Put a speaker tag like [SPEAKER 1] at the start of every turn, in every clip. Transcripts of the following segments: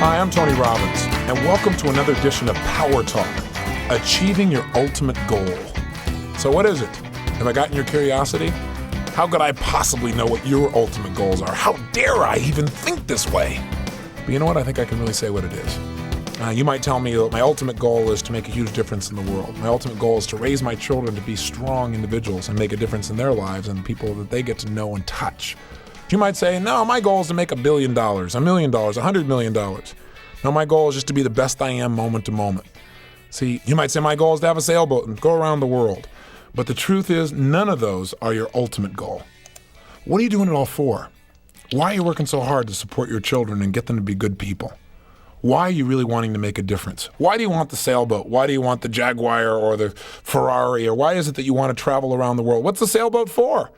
[SPEAKER 1] Hi, I'm Tony Robbins, and welcome to another edition of PowerTalk, Achieving Your Ultimate Goal. So what is it? Have I gotten your curiosity? How could I possibly know what your ultimate goals are? How dare I even think this way? But you know what? I think I can really say what it is. You might tell me that my ultimate goal is to make a huge difference in the world. My ultimate goal is to raise my children to be strong individuals and make a difference in their lives and the people that they get to know and touch. You might say, no, my goal is to make $1 billion, $1 million, $100 million. No, my goal is just to be the best I am moment to moment. See, you might say my goal is to have a sailboat and go around the world. But the truth is, none of those are your ultimate goal. What are you doing it all for? Why are you working so hard to support your children and get them to be good people? Why are you really wanting to make a difference? Why do you want the sailboat? Why do you want the Jaguar or the Ferrari? Or why is it that you want to travel around the world? What's the sailboat for?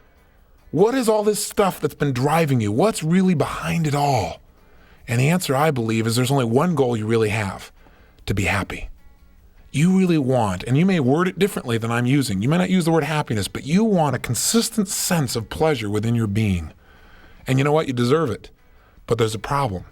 [SPEAKER 1] What is all this stuff that's been driving you? What's really behind it all? And the answer, I believe, is there's only one goal you really have: to be happy. You really want, and you may word it differently than I'm using. You may not use the word happiness, but you want a consistent sense of pleasure within your being. And you know what? You deserve it. But there's a problem.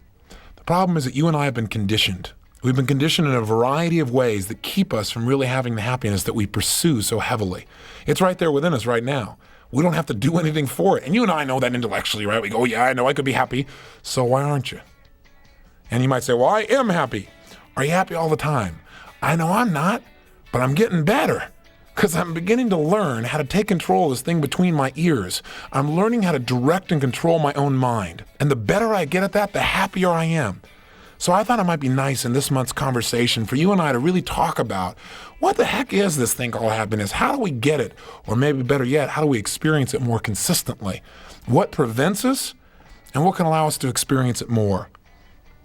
[SPEAKER 1] The problem is that you and I have been conditioned. We've been conditioned in a variety of ways that keep us from really having the happiness that we pursue so heavily. It's right there within us right now. We don't have to do anything for it. And you and I know that intellectually, right? We go, yeah, I know I could be happy. So why aren't you? And you might say, well, I am happy. Are you happy all the time? I know I'm not, but I'm getting better because I'm beginning to learn how to take control of this thing between my ears. I'm learning how to direct and control my own mind. And the better I get at that, the happier I am. So I thought it might be nice in this month's conversation for you and I to really talk about what the heck is this thing called happiness? How do we get it? Or maybe better yet, how do we experience it more consistently? What prevents us and what can allow us to experience it more?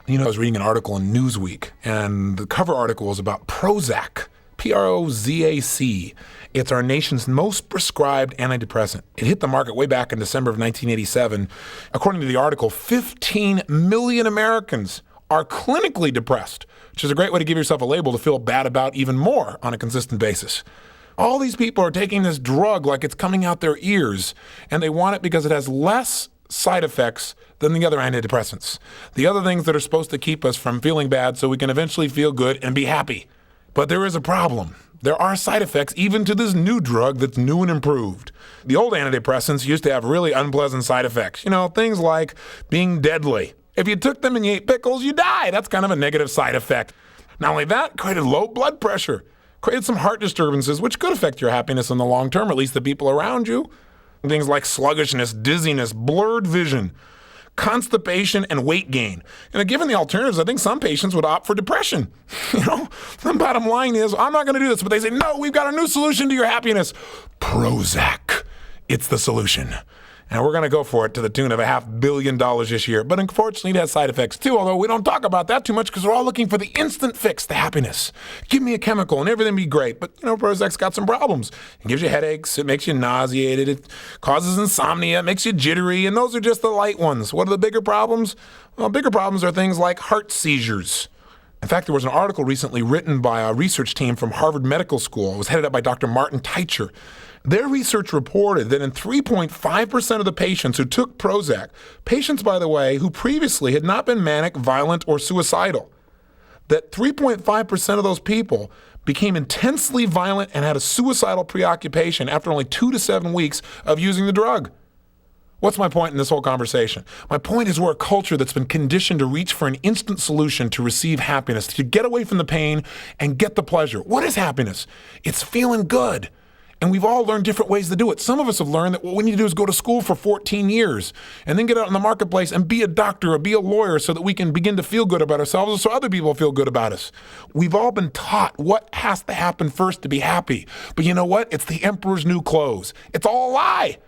[SPEAKER 1] You know, I was reading an article in Newsweek, and the cover article was about Prozac, Prozac. It's our nation's most prescribed antidepressant. It hit the market way back in December of 1987. According to the article, 15 million Americans are clinically depressed, which is a great way to give yourself a label to feel bad about even more on a consistent basis. All these people are taking this drug like it's coming out their ears, and they want it because it has less side effects than the other antidepressants. The other things that are supposed to keep us from feeling bad so we can eventually feel good and be happy. But there is a problem. There are side effects even to this new drug that's new and improved. The old antidepressants used to have really unpleasant side effects. You know, things like being deadly. If you took them and you ate pickles, you die. That's kind of a negative side effect. Not only that, created low blood pressure, created some heart disturbances, which could affect your happiness in the long term, or at least the people around you. Things like sluggishness, dizziness, blurred vision, constipation, and weight gain. And given the alternatives, I think some patients would opt for depression. You know, the bottom line is, I'm not going to do this, but they say, no, we've got a new solution to your happiness. Prozac. It's the solution. And we're going to go for it to the tune of $500 million this year. But unfortunately, it has side effects too, although we don't talk about that too much because we're all looking for the instant fix to happiness. Give me a chemical and everything will be great. But, you know, Prozac's got some problems. It gives you headaches. It makes you nauseated. It causes insomnia. It makes you jittery. And those are just the light ones. What are the bigger problems? Well, bigger problems are things like heart seizures. In fact, there was an article recently written by a research team from Harvard Medical School. It was headed up by Dr. Martin Teicher. Their research reported that in 3.5% of the patients who took Prozac, patients, by the way, who previously had not been manic, violent, or suicidal, that 3.5% of those people became intensely violent and had a suicidal preoccupation after only 2 to 7 weeks of using the drug. What's my point in this whole conversation? My point is we're a culture that's been conditioned to reach for an instant solution to receive happiness, to get away from the pain and get the pleasure. What is happiness? It's feeling good. And we've all learned different ways to do it. Some of us have learned that what we need to do is go to school for 14 years and then get out in the marketplace and be a doctor or be a lawyer so that we can begin to feel good about ourselves or so other people feel good about us. We've all been taught what has to happen first to be happy. But you know what? It's the emperor's new clothes. It's all a lie.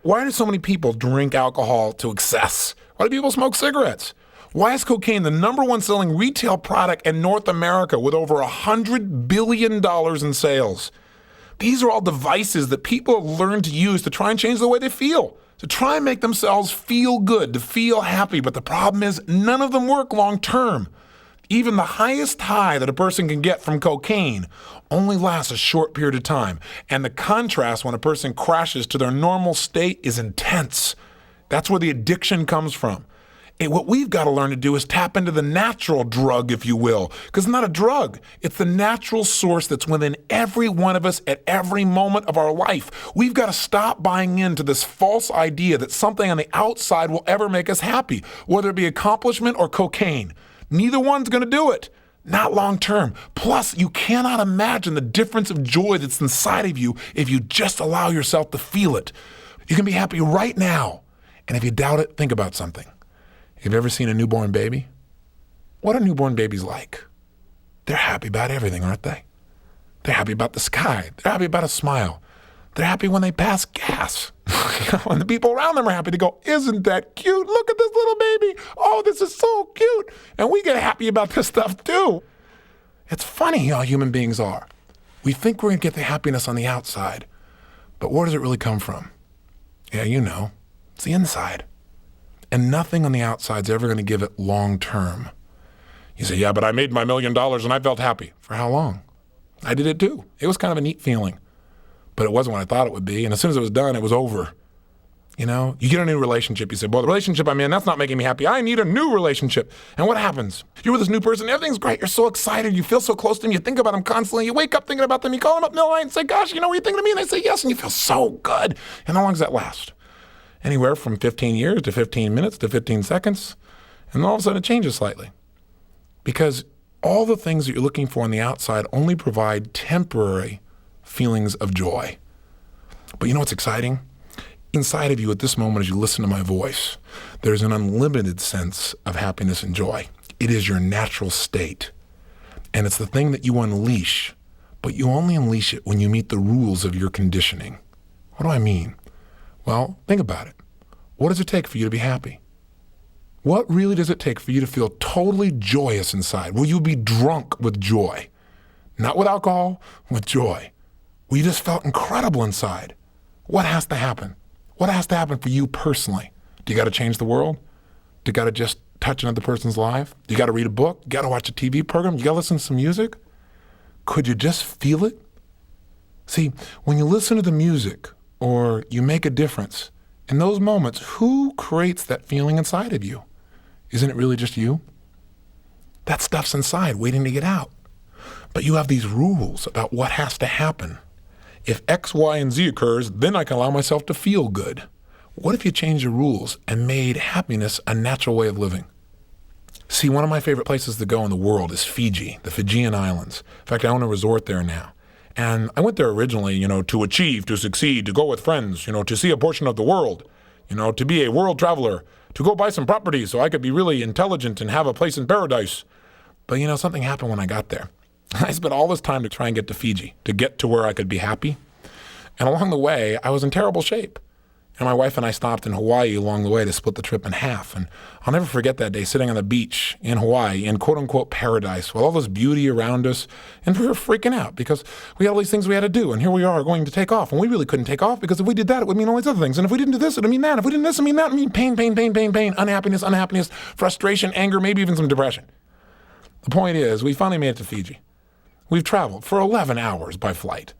[SPEAKER 1] Why do so many people drink alcohol to excess? Why do people smoke cigarettes? Why is cocaine the #1 selling retail product in North America with over $100 billion in sales? These are all devices that people have learned to use to try and change the way they feel, to try and make themselves feel good, to feel happy. But the problem is none of them work long term. Even the highest high that a person can get from cocaine only lasts a short period of time. And the contrast when a person crashes to their normal state is intense. That's where the addiction comes from. What we've got to learn to do is tap into the natural drug, if you will, because it's not a drug. It's the natural source that's within every one of us at every moment of our life. We've got to stop buying into this false idea that something on the outside will ever make us happy, whether it be accomplishment or cocaine. Neither one's going to do it. Not long term. Plus, you cannot imagine the difference of joy that's inside of you if you just allow yourself to feel it. You can be happy right now. And if you doubt it, think about something. Have you ever seen a newborn baby? What are newborn babies like? They're happy about everything, aren't they? They're happy about the sky. They're happy about a smile. They're happy when they pass gas. And the people around them are happy to go, isn't that cute? Look at this little baby. Oh, this is so cute. And we get happy about this stuff too. It's funny how human beings are. We think we're going to get the happiness on the outside. But where does it really come from? Yeah, you know, it's the inside. And nothing on the outside is ever going to give it long term. You say, yeah, but I made my $1 million and I felt happy. For how long? I did it too. It was kind of a neat feeling. But it wasn't what I thought it would be. And as soon as it was done, it was over. You know, you get a new relationship. You say, well, the relationship I'm in, that's not making me happy. I need a new relationship. And what happens? You're with this new person. Everything's great. You're so excited. You feel so close to them. You think about them constantly. You wake up thinking about them. You call them up in the middle of the night and say, gosh, you know, what are you thinking of me? And they say yes. And you feel so good. And how long does that last? Anywhere from 15 years to 15 minutes to 15 seconds. And then all of a sudden it changes slightly. Because all the things that you're looking for on the outside only provide temporary feelings of joy. But you know what's exciting? Inside of you at this moment as you listen to my voice, there's an unlimited sense of happiness and joy. It is your natural state. And it's the thing that you unleash, but you only unleash it when you meet the rules of your conditioning. What do I mean? Well, think about it. What does it take for you to be happy? What really does it take for you to feel totally joyous inside? Will you be drunk with joy? Not with alcohol, with joy. Well, you just felt incredible inside. What has to happen? What has to happen for you personally? Do you got to change the world? Do you got to just touch another person's life? Do you got to read a book? You got to watch a TV program? You got to listen to some music? Could you just feel it? See, when you listen to the music or you make a difference, in those moments, who creates that feeling inside of you? Isn't it really just you? That stuff's inside waiting to get out. But you have these rules about what has to happen. If X, Y, and Z occurs, then I can allow myself to feel good. What if you changed the rules and made happiness a natural way of living? See, one of my favorite places to go in the world is Fiji, the Fijian Islands. In fact, I own a resort there now. And I went there originally, to achieve, to succeed, to go with friends, to see a portion of the world, to be a world traveler, to go buy some property so I could be really intelligent and have a place in paradise. But something happened when I got there. I spent all this time to try and get to Fiji, to get to where I could be happy. And along the way, I was in terrible shape. And my wife and I stopped in Hawaii along the way to split the trip in half. And I'll never forget that day sitting on the beach in Hawaii in quote-unquote paradise with all this beauty around us. And we were freaking out because we had all these things we had to do. And here we are going to take off. And we really couldn't take off because if we did that, it would mean all these other things. And if we didn't do this, it would mean that. If we didn't this, it would mean that. It would mean pain, pain, pain, pain, pain, unhappiness, frustration, anger, maybe even some depression. The point is, we finally made it to Fiji. We've traveled for 11 hours by flight.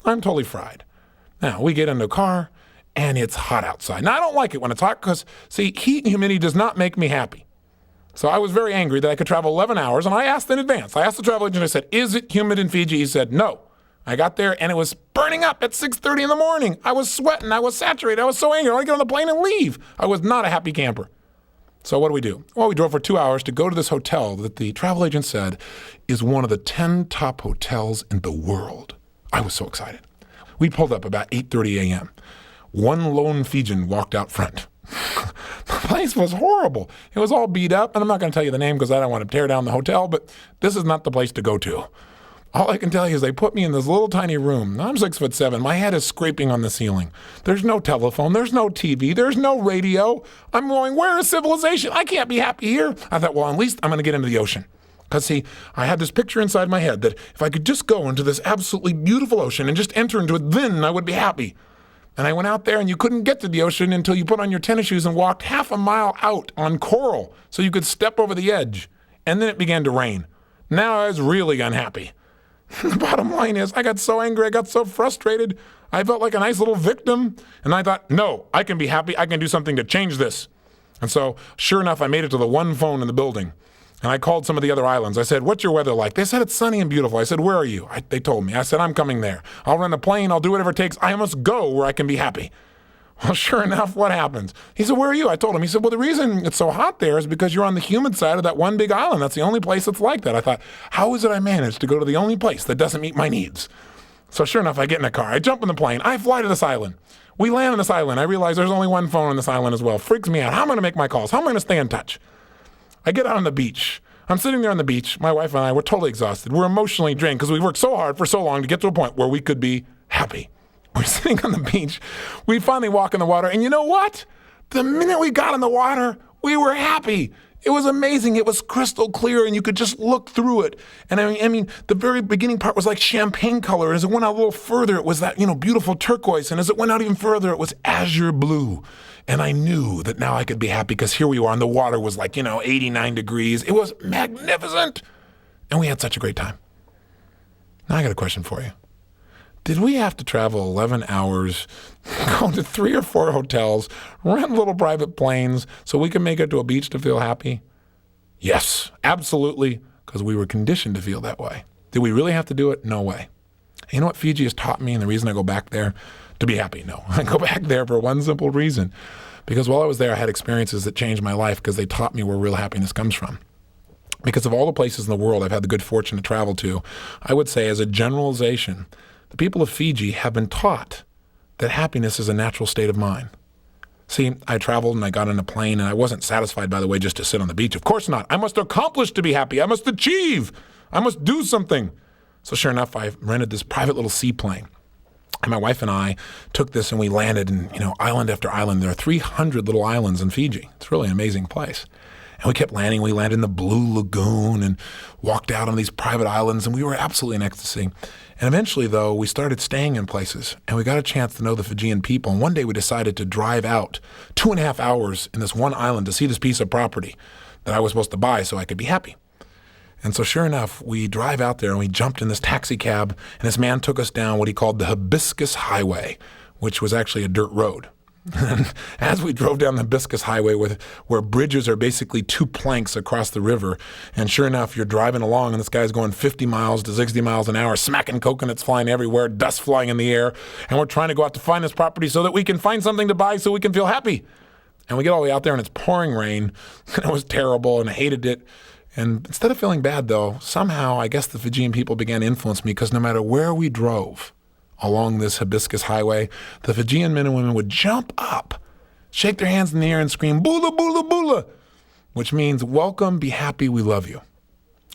[SPEAKER 1] I'm totally fried. Now, we get into a car, and it's hot outside. Now, I don't like it when it's hot because, see, heat and humidity does not make me happy. So I was very angry that I could travel 11 hours, and I asked in advance. I asked the travel agent, I said, is it humid in Fiji? He said, no. I got there, and it was burning up at 6:30 in the morning. I was sweating. I was saturated. I was so angry. I wanted to get on the plane and leave. I was not a happy camper. So what do? Well, we drove for 2 hours to go to this hotel that the travel agent said is one of the 10 top hotels in the world. I was so excited. We pulled up about 8:30 a.m. One lone Fijian walked out front. The place was horrible. It was all beat up, and I'm not going to tell you the name because I don't want to tear down the hotel, but this is not the place to go to. All I can tell you is they put me in this little tiny room. I'm 6'7". My head is scraping on the ceiling. There's no telephone. There's no TV. There's no radio. I'm going, where is civilization? I can't be happy here. I thought, well, at least I'm going to get into the ocean. Because, see, I had this picture inside my head that if I could just go into this absolutely beautiful ocean and just enter into it, then I would be happy. And I went out there, and you couldn't get to the ocean until you put on your tennis shoes and walked half a mile out on coral so you could step over the edge. And then it began to rain. Now I was really unhappy. The bottom line is I got so angry, I got so frustrated, I felt like a nice little victim. And I thought, no, I can be happy. I can do something to change this. And so, sure enough, I made it to the one phone in the building. And I called some of the other islands. I said, what's your weather like? They said, it's sunny and beautiful. I said, where are you? They told me. I said, I'm coming there. I'll rent a plane. I'll do whatever it takes. I must go where I can be happy. Well, sure enough, what happens? He said, where are you? I told him. He said, well, the reason it's so hot there is because you're on the humid side of that one big island. That's the only place that's like that. I thought, how is it I managed to go to the only place that doesn't meet my needs? So sure enough, I get in a car. I jump in the plane. I fly to this island. We land on this island. I realize there's only one phone on this island as well. Freaks me out. How am I going to make my calls? How am I going to stay in touch? I get out on the beach. I'm sitting there on the beach. My wife and I, we're totally exhausted. We're emotionally drained because we worked so hard for so long to get to a point where we could be happy. We're sitting on the beach. We finally walk in the water. And you know what? The minute we got in the water, we were happy. It was amazing. It was crystal clear, and you could just look through it. And I mean, the very beginning part was like champagne color. As it went out a little further, it was that, beautiful turquoise. And as it went out even further, it was azure blue. And I knew that now I could be happy because here we were, and the water was like, 89 degrees. It was magnificent. And we had such a great time. Now I got a question for you. Did we have to travel 11 hours, go to 3 or 4 hotels, rent little private planes so we could make it to a beach to feel happy? Yes, absolutely, because we were conditioned to feel that way. Did we really have to do it? No way. You know what Fiji has taught me, and the reason I go back there? To be happy, no. I go back there for one simple reason. Because while I was there, I had experiences that changed my life because they taught me where real happiness comes from. Because of all the places in the world I've had the good fortune to travel to, I would say as a generalization, the people of Fiji have been taught that happiness is a natural state of mind. See, I traveled and I got on a plane, and I wasn't satisfied, by the way, just to sit on the beach. Of course not. I must accomplish to be happy. I must achieve. I must do something. So sure enough, I rented this private little seaplane. And my wife and I took this and we landed in, island after island. There are 300 little islands in Fiji. It's really an amazing place. And we kept landing. We landed in the Blue Lagoon and walked out on these private islands, and we were absolutely in ecstasy. And eventually, though, we started staying in places, and we got a chance to know the Fijian people. And one day we decided to drive out 2.5 hours in this one island to see this piece of property that I was supposed to buy so I could be happy. And so sure enough, we drive out there and we jumped in this taxi cab, and this man took us down what he called the Hibiscus Highway, which was actually a dirt road. And as we drove down the Hibiscus Highway where bridges are basically 2 planks across the river, and sure enough, you're driving along and this guy's going 50 miles to 60 miles an hour, smacking coconuts flying everywhere, dust flying in the air, and we're trying to go out to find this property so that we can find something to buy so we can feel happy. And we get all the way out there and it's pouring rain, and it was terrible and I hated it. And instead of feeling bad, though, somehow I guess the Fijian people began to influence me, because no matter where we drove along this Hibiscus Highway, the Fijian men and women would jump up, shake their hands in the air and scream, "Bula, bula, bula," which means welcome, be happy, we love you.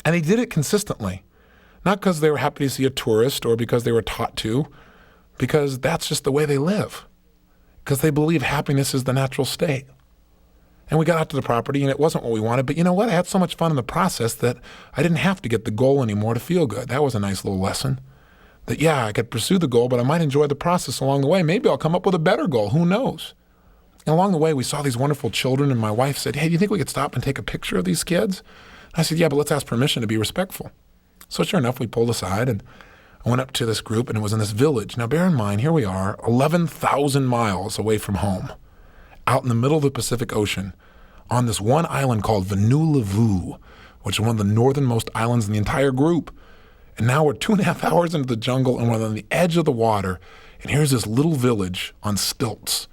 [SPEAKER 1] And they did it consistently, not because they were happy to see a tourist or because they were taught to, because that's just the way they live, because they believe happiness is the natural state. And we got out to the property, and it wasn't what we wanted, but you know what? I had so much fun in the process that I didn't have to get the goal anymore to feel good. That was a nice little lesson. That, yeah, I could pursue the goal, but I might enjoy the process along the way. Maybe I'll come up with a better goal. Who knows? And along the way, we saw these wonderful children, and my wife said, "Hey, do you think we could stop and take a picture of these kids?" I said, "Yeah, but let's ask permission to be respectful." So sure enough, we pulled aside, and I went up to this group, and it was in this village. Now, bear in mind, here we are, 11,000 miles away from home, out in the middle of the Pacific Ocean, on this one island called Vanuatu, which is one of the northernmost islands in the entire group. And now we're 2.5 hours into the jungle, and we're on the edge of the water, and here's this little village on stilts.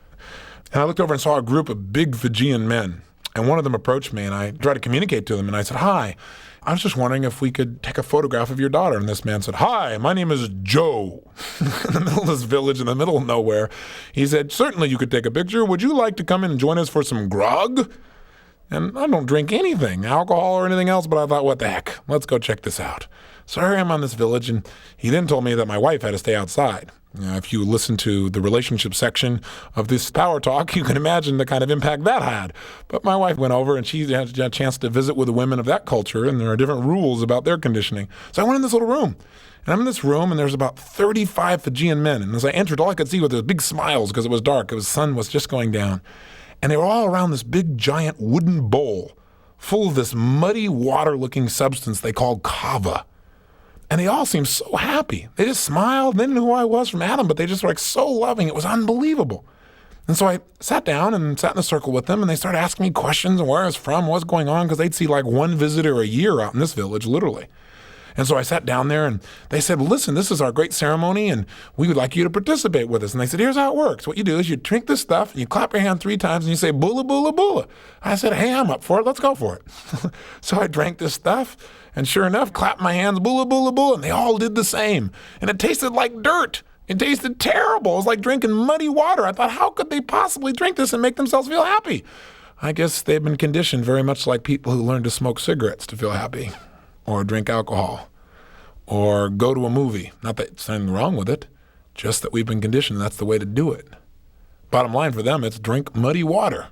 [SPEAKER 1] And I looked over and saw a group of big Fijian men, and one of them approached me, and I tried to communicate to them, and I said, "Hi, I was just wondering if we could take a photograph of your daughter." And this man said, "Hi, my name is Joe." In the middle of this village, in the middle of nowhere, he said, "Certainly you could take a picture. Would you like to come in and join us for some grog?" And I don't drink anything, alcohol or anything else, but I thought, what the heck? Let's go check this out. So here I am on this village, and he then told me that my wife had to stay outside. If you listen to the relationship section of this PowerTalk, you can imagine the kind of impact that had. But my wife went over, and she had a chance to visit with the women of that culture, and there are different rules about their conditioning. So I went in this little room, and I'm in this room, and there's about 35 Fijian men. And as I entered, all I could see was those big smiles because it was dark. The sun was just going down. And they were all around this big, giant wooden bowl full of this muddy, water-looking substance they called kava. And they all seemed so happy. They just smiled. They didn't know who I was from Adam, but they just were like so loving. It was unbelievable. And so I sat down and sat in a circle with them, and they started asking me questions and where I was from, what's going on, because they'd see like one visitor a year out in this village, literally. And so I sat down there, and they said, well, listen, this is our great ceremony, and we would like you to participate with us. And they said, here's how it works. What you do is you drink this stuff, and you clap your hand 3 times, and you say, bula, bula, bula. I said, hey, I'm up for it. Let's go for it. So I drank this stuff, and sure enough, clapped my hands, bula, bula, bula, and they all did the same. And it tasted like dirt. It tasted terrible. It was like drinking muddy water. I thought, how could they possibly drink this and make themselves feel happy? I guess they've been conditioned very much like people who learn to smoke cigarettes to feel happy, or drink alcohol, or go to a movie. Not that there's anything wrong with it, just that we've been conditioned. That's the way to do it. Bottom line for them, it's drink muddy water.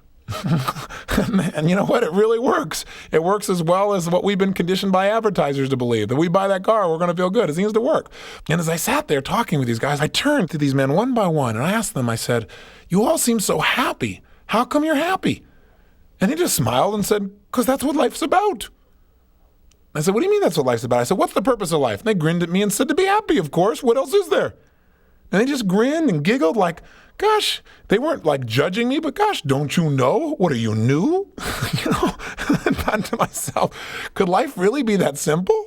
[SPEAKER 1] And you know what? It really works. It works as well as what we've been conditioned by advertisers to believe, that we buy that car, we're going to feel good. It seems to work. And as I sat there talking with these guys, I turned to these men one by one, and I asked them, I said, you all seem so happy. How come you're happy? And they just smiled and said, because that's what life's about. I said, what do you mean that's what life's about? I said, what's the purpose of life? And they grinned at me and said, to be happy, of course. What else is there? And they just grinned and giggled like, gosh, they weren't like judging me, but gosh, don't you know? What are you, new? You know, and I thought to myself, could life really be that simple?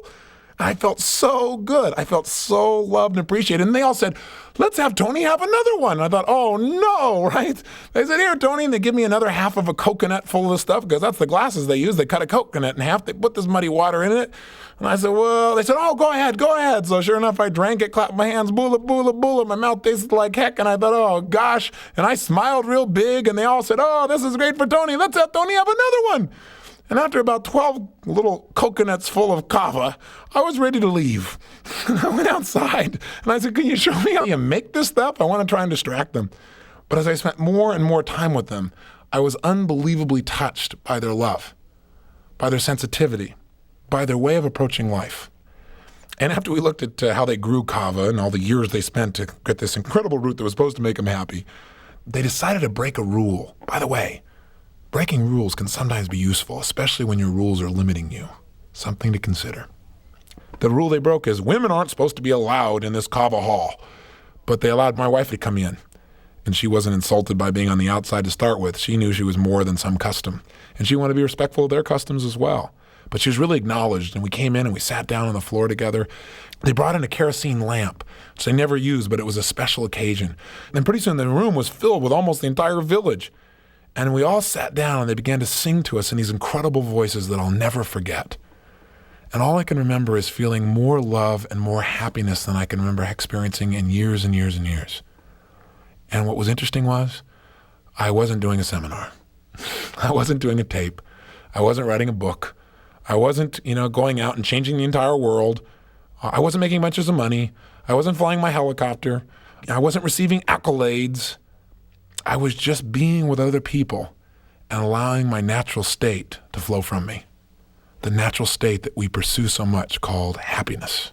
[SPEAKER 1] And I felt so good. I felt so loved and appreciated. And they all said, let's have Tony have another one. And I thought, oh no, right? They said, here, Tony, and they give me another half of a coconut full of the stuff, because that's the glasses they use. They cut a coconut in half. They put this muddy water in it. And I said, well, they said, oh, go ahead. So sure enough, I drank it, clapped my hands, bula, bula, bula. My mouth tasted like heck. And I thought, oh gosh. And I smiled real big, and they all said, oh, this is great for Tony. Let's have Tony have another one. And after about 12 little coconuts full of kava, I was ready to leave. And I went outside, and I said, can you show me how you make this stuff? I want to try and distract them. But as I spent more and more time with them, I was unbelievably touched by their love, by their sensitivity, by their way of approaching life. And after we looked at how they grew kava and all the years they spent to get this incredible root that was supposed to make them happy, they decided to break a rule. By the way, breaking rules can sometimes be useful, especially when your rules are limiting you. Something to consider. The rule they broke is women aren't supposed to be allowed in this kava hall, but they allowed my wife to come in. And she wasn't insulted by being on the outside to start with. She knew she was more than some custom. And she wanted to be respectful of their customs as well. But she was really acknowledged, and we came in and we sat down on the floor together. They brought in a kerosene lamp, which they never used, but it was a special occasion. And pretty soon the room was filled with almost the entire village. And we all sat down, and they began to sing to us in these incredible voices that I'll never forget. And all I can remember is feeling more love and more happiness than I can remember experiencing in years and years and years. And what was interesting was, I wasn't doing a seminar. I wasn't doing a tape. I wasn't writing a book. I wasn't, going out and changing the entire world. I wasn't making bunches of money. I wasn't flying my helicopter. I wasn't receiving accolades. I was just being with other people and allowing my natural state to flow from me. The natural state that we pursue so much, called happiness.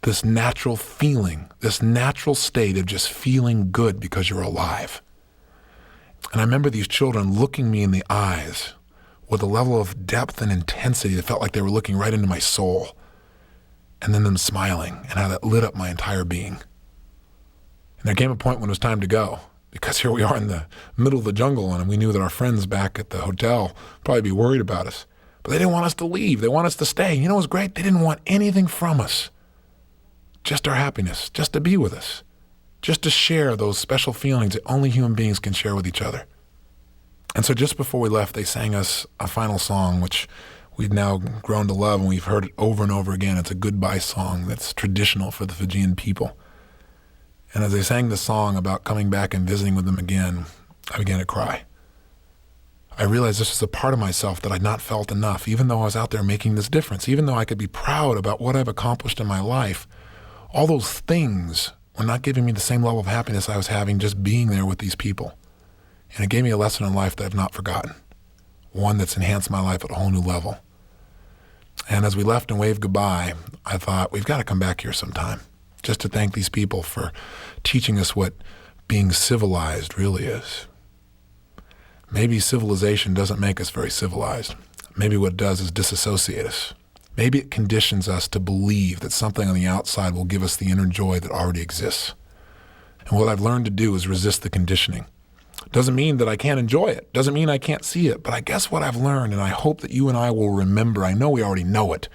[SPEAKER 1] This natural feeling, this natural state of just feeling good because you're alive. And I remember these children looking me in the eyes with a level of depth and intensity that felt like they were looking right into my soul. And then them smiling, and how that lit up my entire being. And there came a point when it was time to go, because here we are in the middle of the jungle, and we knew that our friends back at the hotel would probably be worried about us. But they didn't want us to leave. They want us to stay. You know what was great? They didn't want anything from us. Just our happiness, just to be with us, just to share those special feelings that only human beings can share with each other. And so just before we left, they sang us a final song, which we've now grown to love, and we've heard it over and over again. It's a goodbye song that's traditional for the Fijian people. And as they sang the song about coming back and visiting with them again, I began to cry. I realized this was a part of myself that I'd not felt enough, even though I was out there making this difference, even though I could be proud about what I've accomplished in my life. All those things were not giving me the same level of happiness I was having just being there with these people. And it gave me a lesson in life that I've not forgotten, one that's enhanced my life at a whole new level. And as we left and waved goodbye, I thought, we've got to come back here sometime, just to thank these people for teaching us what being civilized really is. Maybe civilization doesn't make us very civilized. Maybe what it does is disassociate us. Maybe it conditions us to believe that something on the outside will give us the inner joy that already exists. And what I've learned to do is resist the conditioning, Doesn't mean that I can't enjoy it. Doesn't mean I can't see it. But I guess what I've learned, and I hope that you and I will remember, I know we already know it,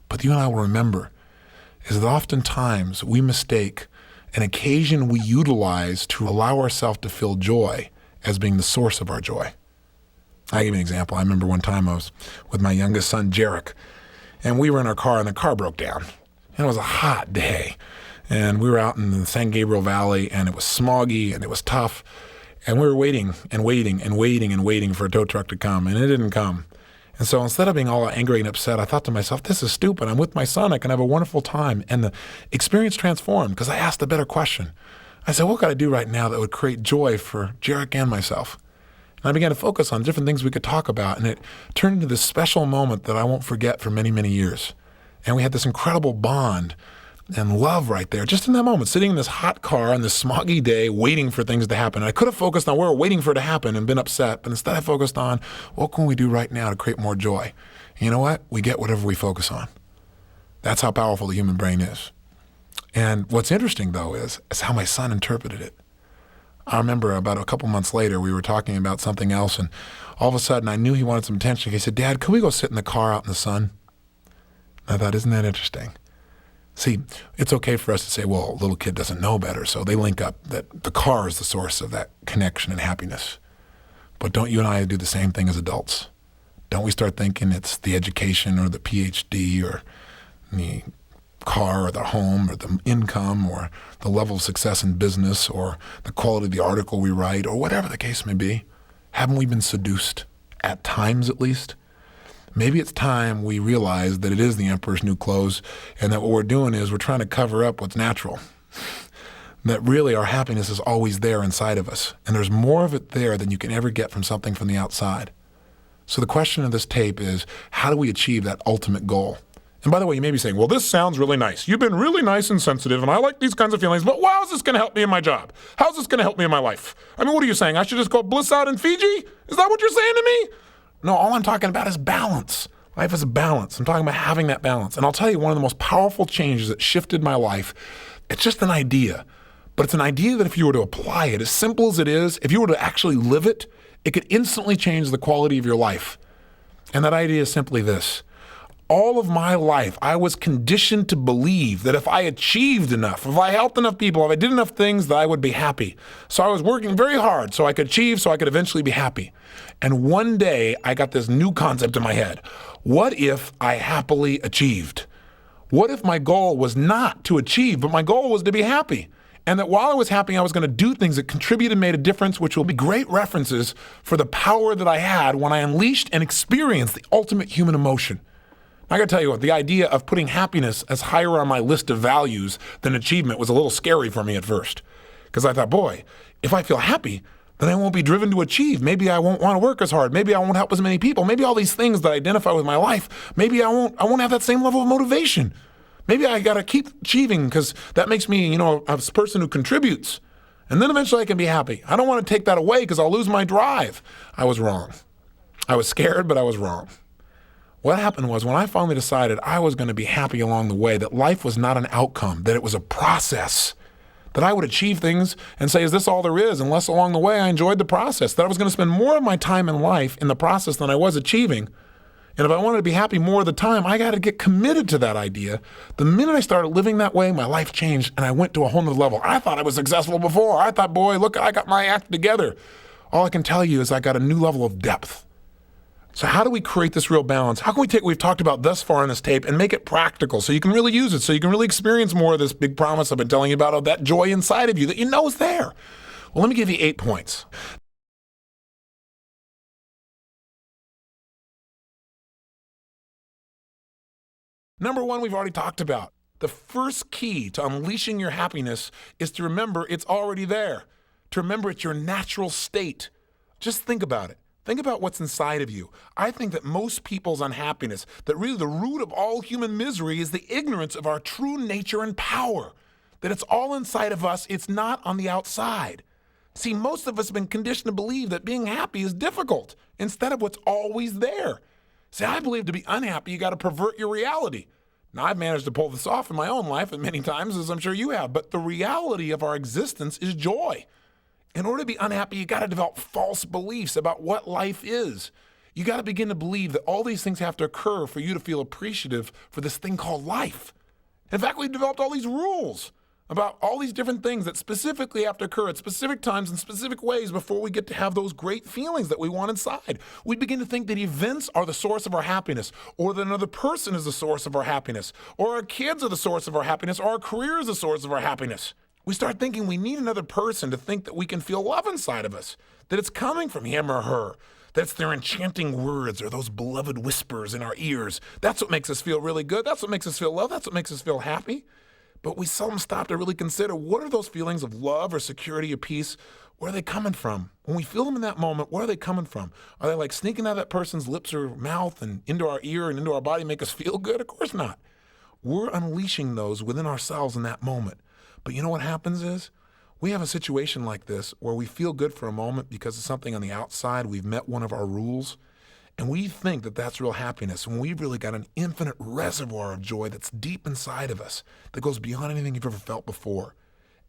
[SPEAKER 1] but you and I will remember, is that oftentimes we mistake an occasion we utilize to allow ourselves to feel joy as being the source of our joy. I'll give you an example. I remember one time I was with my youngest son, Jarek, and we were in our car, and the car broke down. And it was a hot day. And we were out in the San Gabriel Valley, and it was smoggy, and it was tough. And we were waiting and waiting and waiting and waiting for a tow truck to come, and it didn't come. And so instead of being all angry and upset, I thought to myself, this is stupid. I'm with my son. I can have a wonderful time. And the experience transformed because I asked a better question. I said, what could I do right now that would create joy for Jarek and myself? And I began to focus on different things we could talk about, and it turned into this special moment that I won't forget for many, many years. And we had this incredible bond and love right there, just in that moment, sitting in this hot car on this smoggy day, waiting for things to happen. And I could have focused on where we're waiting for it to happen and been upset, but instead I focused on what can we do right now to create more joy? And you know what? We get whatever we focus on. That's how powerful the human brain is. And what's interesting, though, is how my son interpreted it. I remember about a couple months later, we were talking about something else, and all of a sudden I knew he wanted some attention. He said, Dad, could we go sit in the car out in the sun? And I thought, isn't that interesting? See, it's okay for us to say, well, a little kid doesn't know better, so they link up that the car is the source of that connection and happiness. But don't you and I do the same thing as adults? Don't we start thinking it's the education or the PhD or the car or the home or the income or the level of success in business or the quality of the article we write or whatever the case may be? Haven't we been seduced, at times at least? Maybe it's time we realize that it is the emperor's new clothes and that what we're doing is we're trying to cover up what's natural. That really our happiness is always there inside of us. And there's more of it there than you can ever get from something from the outside. So the question of this tape is, how do we achieve that ultimate goal? And by the way, you may be saying, well, this sounds really nice. You've been really nice and sensitive, and I like these kinds of feelings, but how is this going to help me in my job? How's this going to help me in my life? I mean, what are you saying? I should just go bliss out in Fiji? Is that what you're saying to me? No, all I'm talking about is balance. Life is a balance. I'm talking about having that balance. And I'll tell you, one of the most powerful changes that shifted my life, it's just an idea. But it's an idea that if you were to apply it, as simple as it is, if you were to actually live it, it could instantly change the quality of your life. And that idea is simply this. All of my life, I was conditioned to believe that if I achieved enough, if I helped enough people, if I did enough things, that I would be happy. So I was working very hard so I could achieve, so I could eventually be happy. And one day, I got this new concept in my head. What if I happily achieved? What if my goal was not to achieve, but my goal was to be happy? And that while I was happy, I was going to do things that contributed and made a difference, which will be great references for the power that I had when I unleashed and experienced the ultimate human emotion. I got to tell you what, the idea of putting happiness as higher on my list of values than achievement was a little scary for me at first. Because I thought, boy, if I feel happy, then I won't be driven to achieve. Maybe I won't want to work as hard. Maybe I won't help as many people. Maybe all these things that I identify with my life, maybe I won't have that same level of motivation. Maybe I got to keep achieving because that makes me, a person who contributes. And then eventually I can be happy. I don't want to take that away because I'll lose my drive. I was wrong. I was scared, but I was wrong. What happened was when I finally decided I was going to be happy along the way, that life was not an outcome, that it was a process, that I would achieve things and say, is this all there is? Unless along the way I enjoyed the process, that I was going to spend more of my time in life in the process than I was achieving. And if I wanted to be happy more of the time, I got to get committed to that idea. The minute I started living that way, my life changed and I went to a whole nother level. I thought I was successful before. I thought, boy, look, I got my act together. All I can tell you is I got a new level of depth. So how do we create this real balance? How can we take what we've talked about thus far in this tape and make it practical so you can really use it, so you can really experience more of this big promise I've been telling you about, of that joy inside of you that you know is there? Well, let me give you 8 points. Number 1, we've already talked about. The first key to unleashing your happiness is to remember it's already there. To remember it's your natural state. Just think about it. Think about what's inside of you. I think that most people's unhappiness, that really the root of all human misery is the ignorance of our true nature and power. That it's all inside of us, it's not on the outside. See, most of us have been conditioned to believe that being happy is difficult instead of what's always there. See, I believe to be unhappy, you got to pervert your reality. Now, I've managed to pull this off in my own life and many times, as I'm sure you have, but the reality of our existence is joy. In order to be unhappy, you got to develop false beliefs about what life is. You got to begin to believe that all these things have to occur for you to feel appreciative for this thing called life. In fact, we've developed all these rules about all these different things that specifically have to occur at specific times in specific ways before we get to have those great feelings that we want inside. We begin to think that events are the source of our happiness, or that another person is the source of our happiness, or our kids are the source of our happiness, or our career is the source of our happiness. We start thinking we need another person to think that we can feel love inside of us, that it's coming from him or her. That's their enchanting words or those beloved whispers in our ears. That's what makes us feel really good. That's what makes us feel loved. That's what makes us feel happy. But we seldom stop to really consider, what are those feelings of love or security or peace? Where are they coming from? When we feel them in that moment, where are they coming from? Are they like sneaking out of that person's lips or mouth and into our ear and into our body, make us feel good? Of course not. We're unleashing those within ourselves in that moment. But you know what happens is, we have a situation like this where we feel good for a moment because of something on the outside. We've met one of our rules, and we think that that's real happiness, when we've really got an infinite reservoir of joy that's deep inside of us that goes beyond anything you've ever felt before.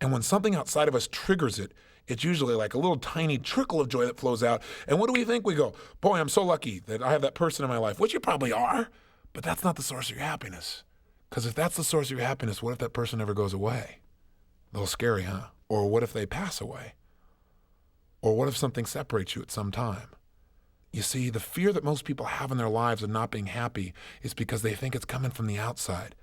[SPEAKER 1] And when something outside of us triggers it, it's usually like a little tiny trickle of joy that flows out. And what do we think? We go, boy, I'm so lucky that I have that person in my life, which you probably are, but that's not the source of your happiness. Because if that's the source of your happiness, what if that person never goes away? A little scary, huh? Or what if they pass away? Or what if something separates you at some time? You see, the fear that most people have in their lives of not being happy is because they think it's coming from the outside.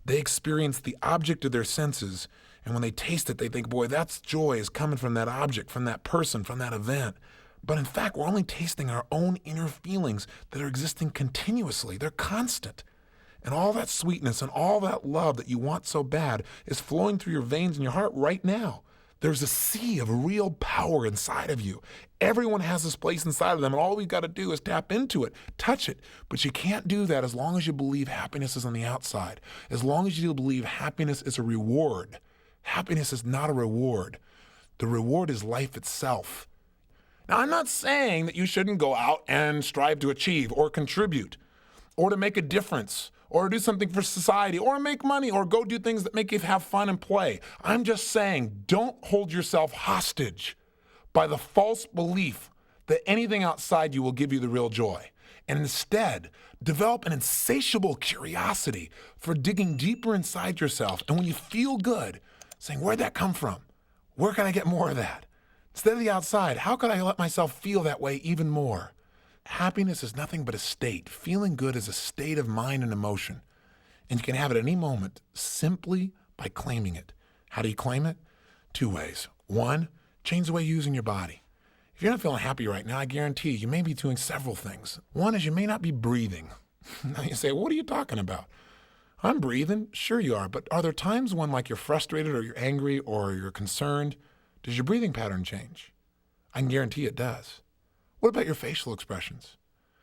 [SPEAKER 1] They experience the object of their senses, and when they taste it, they think, boy, that's joy is coming from that object, from that person, from that event. But in fact, we're only tasting our own inner feelings that are existing continuously. They're constant. And all that sweetness and all that love that you want so bad is flowing through your veins in your heart right now. There's a sea of real power inside of you. Everyone has this place inside of them, and all we've got to do is tap into it, touch it. But you can't do that as long as you believe happiness is on the outside. As long as you believe happiness is a reward. Happiness is not a reward. The reward is life itself. Now, I'm not saying that you shouldn't go out and strive to achieve or contribute or to make a difference, or do something for society, or make money, or go do things that make you have fun and play. I'm just saying, don't hold yourself hostage by the false belief that anything outside you will give you the real joy. And instead, develop an insatiable curiosity for digging deeper inside yourself. And when you feel good, saying, where'd that come from? Where can I get more of that? Instead of the outside, how could I let myself feel that way even more? Happiness is nothing but a state. Feeling good is a state of mind and emotion. And you can have it at any moment simply by claiming it. How do you claim it? Two ways. One, change the way you're using your body. If you're not feeling happy right now, I guarantee you may be doing several things. One is you may not be breathing. Now you say, what are you talking about? I'm breathing. Sure you are. But are there times when like you're frustrated or you're angry or you're concerned? Does your breathing pattern change? I can guarantee it does. What about your facial expressions?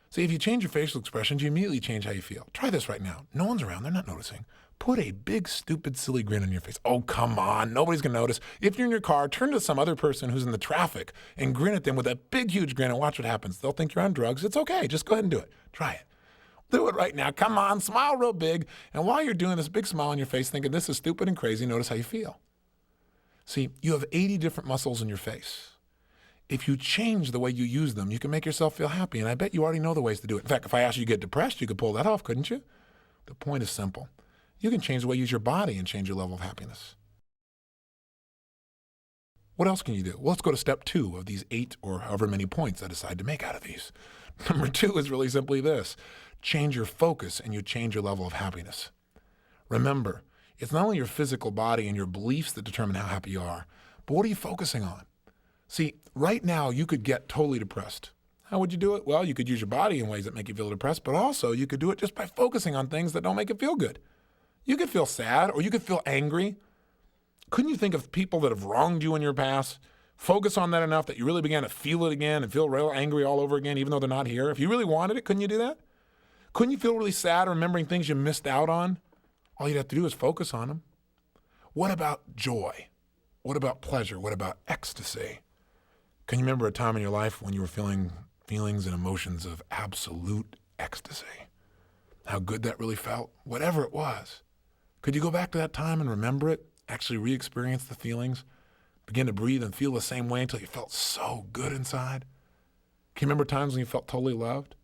[SPEAKER 1] See, if you change your facial expressions, you immediately change how you feel. Try this right now. No one's around. They're not noticing. Put a big, stupid, silly grin on your face. Oh, come on. Nobody's going to notice. If you're in your car, turn to some other person who's in the traffic and grin at them with that big, huge grin and watch what happens. They'll think you're on drugs. It's okay. Just go ahead and do it. Try it. Do it right now. Come on. Smile real big. And while you're doing this big smile on your face, thinking this is stupid and crazy, notice how you feel. See, you have 80 different muscles in your face. If you change the way you use them, you can make yourself feel happy. And I bet you already know the ways to do it. In fact, if I asked you to get depressed, you could pull that off, couldn't you? The point is simple. You can change the way you use your body and change your level of happiness. What else can you do? Well, let's go to step 2 of these 8 or however many points I decide to make out of these. Number 2 is really simply this. Change your focus and you change your level of happiness. Remember, it's not only your physical body and your beliefs that determine how happy you are, but what are you focusing on? See, right now you could get totally depressed. How would you do it? Well, you could use your body in ways that make you feel depressed, but also you could do it just by focusing on things that don't make it feel good. You could feel sad or you could feel angry. Couldn't you think of people that have wronged you in your past? Focus on that enough that you really began to feel it again and feel real angry all over again, even though they're not here. If you really wanted it, couldn't you do that? Couldn't you feel really sad remembering things you missed out on? All you'd have to do is focus on them. What about joy? What about pleasure? What about ecstasy? Can you remember a time in your life when you were feeling feelings and emotions of absolute ecstasy? How good that really felt? Whatever it was. Could you go back to that time and remember it? Actually re-experience the feelings? Begin to breathe and feel the same way until you felt so good inside. Can you remember times when you felt totally loved?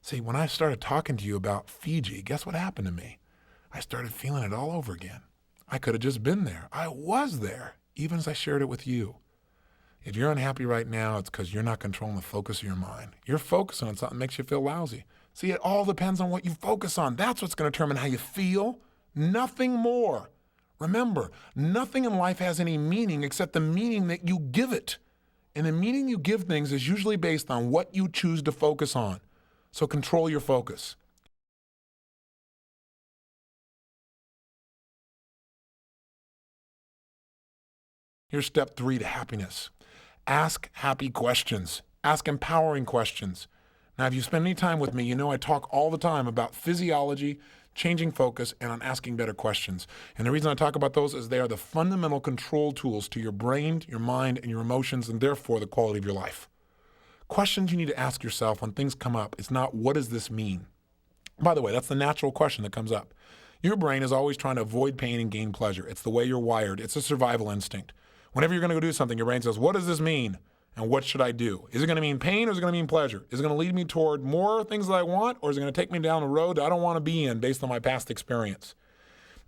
[SPEAKER 1] See, when I started talking to you about Fiji, guess what happened to me? I started feeling it all over again. I could have just been there. I was there, even as I shared it with you. If you're unhappy right now, it's because you're not controlling the focus of your mind. You're focusing on something that makes you feel lousy. See, it all depends on what you focus on. That's what's going to determine how you feel, nothing more. Remember, nothing in life has any meaning except the meaning that you give it. And the meaning you give things is usually based on what you choose to focus on. So control your focus. Here's step 3 to happiness. Ask happy questions. Ask empowering questions. Now, if you spend any time with me, you know I talk all the time about physiology, changing focus, and on asking better questions. And the reason I talk about those is they are the fundamental control tools to your brain, your mind, and your emotions, and therefore the quality of your life. Questions you need to ask yourself when things come up is not, what does this mean? By the way, that's the natural question that comes up. Your brain is always trying to avoid pain and gain pleasure. It's the way you're wired. It's a survival instinct. Whenever you're going to go do something, your brain says, what does this mean? And what should I do? Is it going to mean pain or is it going to mean pleasure? Is it going to lead me toward more things that I want, or is it going to take me down a road that I don't want to be in based on my past experience?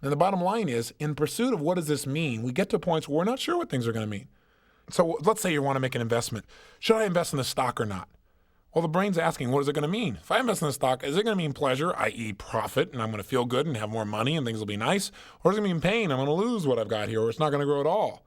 [SPEAKER 1] And the bottom line is, in pursuit of what does this mean, we get to points where we're not sure what things are going to mean. So let's say you want to make an investment. Should I invest in the stock or not? Well, the brain's asking, what is it going to mean? If I invest in the stock, is it going to mean pleasure, i.e. profit, and I'm going to feel good and have more money and things will be nice? Or is it going to mean pain? I'm going to lose what I've got here, or it's not going to grow at all.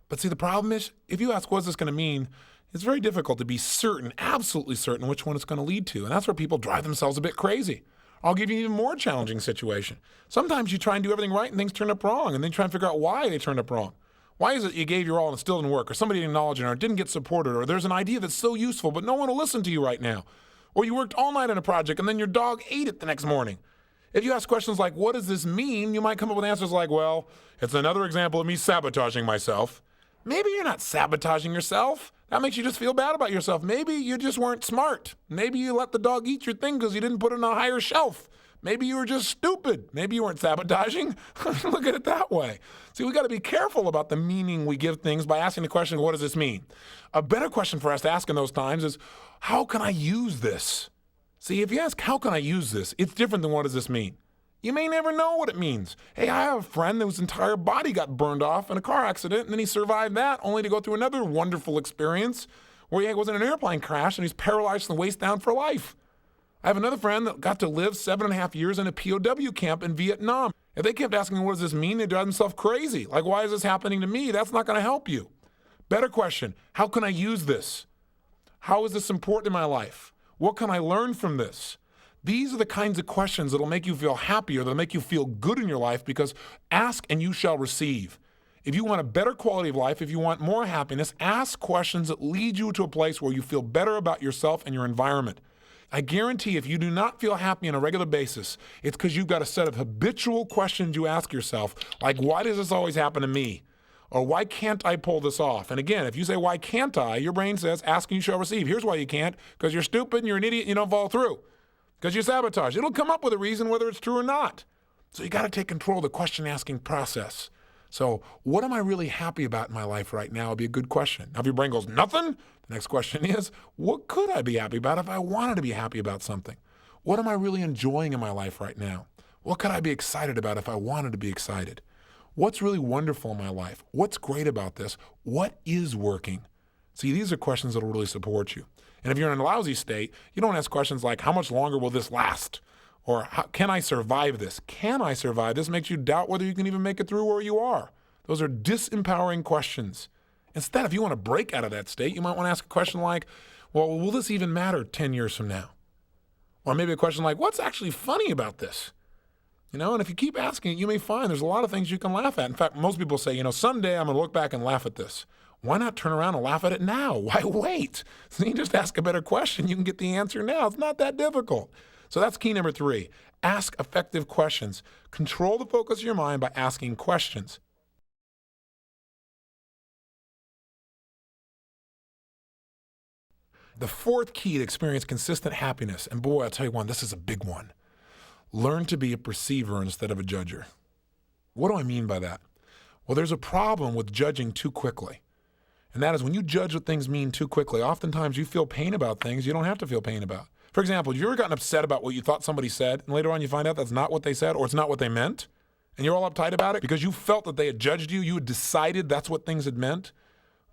[SPEAKER 1] But see, the problem is, if you ask, what is this going to mean? It's very difficult to be certain, absolutely certain, which one it's going to lead to. And that's where people drive themselves a bit crazy. I'll give you an even more challenging situation. Sometimes you try and do everything right and things turn up wrong, and then you try and figure out why they turned up wrong. Why is it you gave your all and it still didn't work, or somebody didn't acknowledge it, or it didn't get supported, or there's an idea that's so useful but no one will listen to you right now, or you worked all night on a project and then your dog ate it the next morning? If you ask questions like, what does this mean? You might come up with answers like, well, it's another example of me sabotaging myself. Maybe you're not sabotaging yourself. That makes you just feel bad about yourself. Maybe you just weren't smart. Maybe you let the dog eat your thing because you didn't put it on a higher shelf. Maybe you were just stupid. Maybe you weren't sabotaging. Look at it that way. See, we got to be careful about the meaning we give things by asking the question, what does this mean? A better question for us to ask in those times is, how can I use this? See, if you ask, how can I use this? It's different than what does this mean? You may never know what it means. Hey, I have a friend whose entire body got burned off in a car accident, and then he survived that, only to go through another wonderful experience where he was in an airplane crash and he's paralyzed from the waist down for life. I have another friend that got to live 7.5 years in a POW camp in Vietnam. If they kept asking, what does this mean? They'd drive themselves crazy. Like, why is this happening to me? That's not going to help you. Better question, how can I use this? How is this important in my life? What can I learn from this? These are the kinds of questions that'll make you feel happier, that'll make you feel good in your life, because ask and you shall receive. If you want a better quality of life, if you want more happiness, ask questions that lead you to a place where you feel better about yourself and your environment. I guarantee if you do not feel happy on a regular basis, it's because you've got a set of habitual questions you ask yourself, like, why does this always happen to me? Or why can't I pull this off? And again, if you say, why can't I? Your brain says, ask and you shall receive. Here's why you can't, because you're stupid and you're an idiot and you don't follow through. Because you sabotage. It'll come up with a reason whether it's true or not. So you got to take control of the question asking process. So what am I really happy about in my life right now would be a good question. Now if your brain goes, nothing, the next question is, what could I be happy about if I wanted to be happy about something? What am I really enjoying in my life right now? What could I be excited about if I wanted to be excited? What's really wonderful in my life? What's great about this? What is working? See, these are questions that will really support you. And if you're in a lousy state, you don't ask questions like, how much longer will this last? Or can I survive this? Can I survive this? Makes you doubt whether you can even make it through where you are. Those are disempowering questions. Instead, if you want to break out of that state, you might want to ask a question like, well, will this even matter 10 years from now? Or maybe a question like, what's actually funny about this? And if you keep asking it, you may find there's a lot of things you can laugh at. In fact, most people say, someday I'm going to look back and laugh at this. Why not turn around and laugh at it now? Why wait? So you just ask a better question. You can get the answer now. It's not that difficult. So that's key number 3. Ask effective questions. Control the focus of your mind by asking questions. The 4th key to experience consistent happiness, and boy, I'll tell you one, this is a big one. Learn to be a perceiver instead of a judger. What do I mean by that? Well, there's a problem with judging too quickly. And that is when you judge what things mean too quickly, oftentimes you feel pain about things you don't have to feel pain about. For example, have you ever gotten upset about what you thought somebody said, and later on you find out that's not what they said or it's not what they meant? And you're all uptight about it because you felt that they had judged you, you had decided that's what things had meant.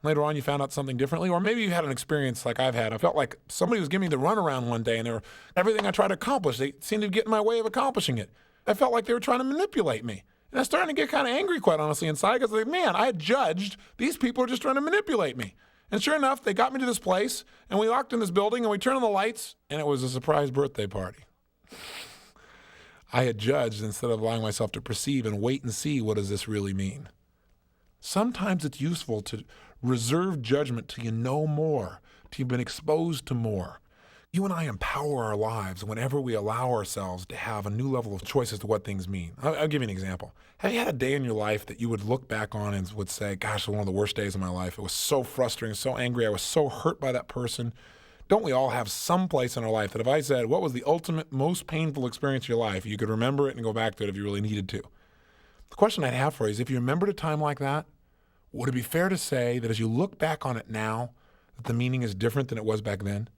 [SPEAKER 1] Later on you found out something differently. Or maybe you had an experience like I've had. I felt like somebody was giving me the runaround one day, and everything I tried to accomplish, they seemed to get in my way of accomplishing it. I felt like they were trying to manipulate me. And I was starting to get kind of angry, quite honestly, inside, because like, man, I had judged these people are just trying to manipulate me. And sure enough, they got me to this place, and we locked in this building, and we turned on the lights, and it was a surprise birthday party. I had judged instead of allowing myself to perceive and wait and see, what does this really mean? Sometimes it's useful to reserve judgment till you know more, till you've been exposed to more. You and I empower our lives whenever we allow ourselves to have a new level of choice as to what things mean. I'll give you an example. Have you had a day in your life that you would look back on and would say, gosh, it was one of the worst days of my life. It was so frustrating, so angry. I was so hurt by that person. Don't we all have some place in our life that if I said, what was the ultimate, most painful experience of your life, you could remember it and go back to it if you really needed to? The question I'd have for you is, if you remembered a time like that, would it be fair to say that as you look back on it now, that the meaning is different than it was back then?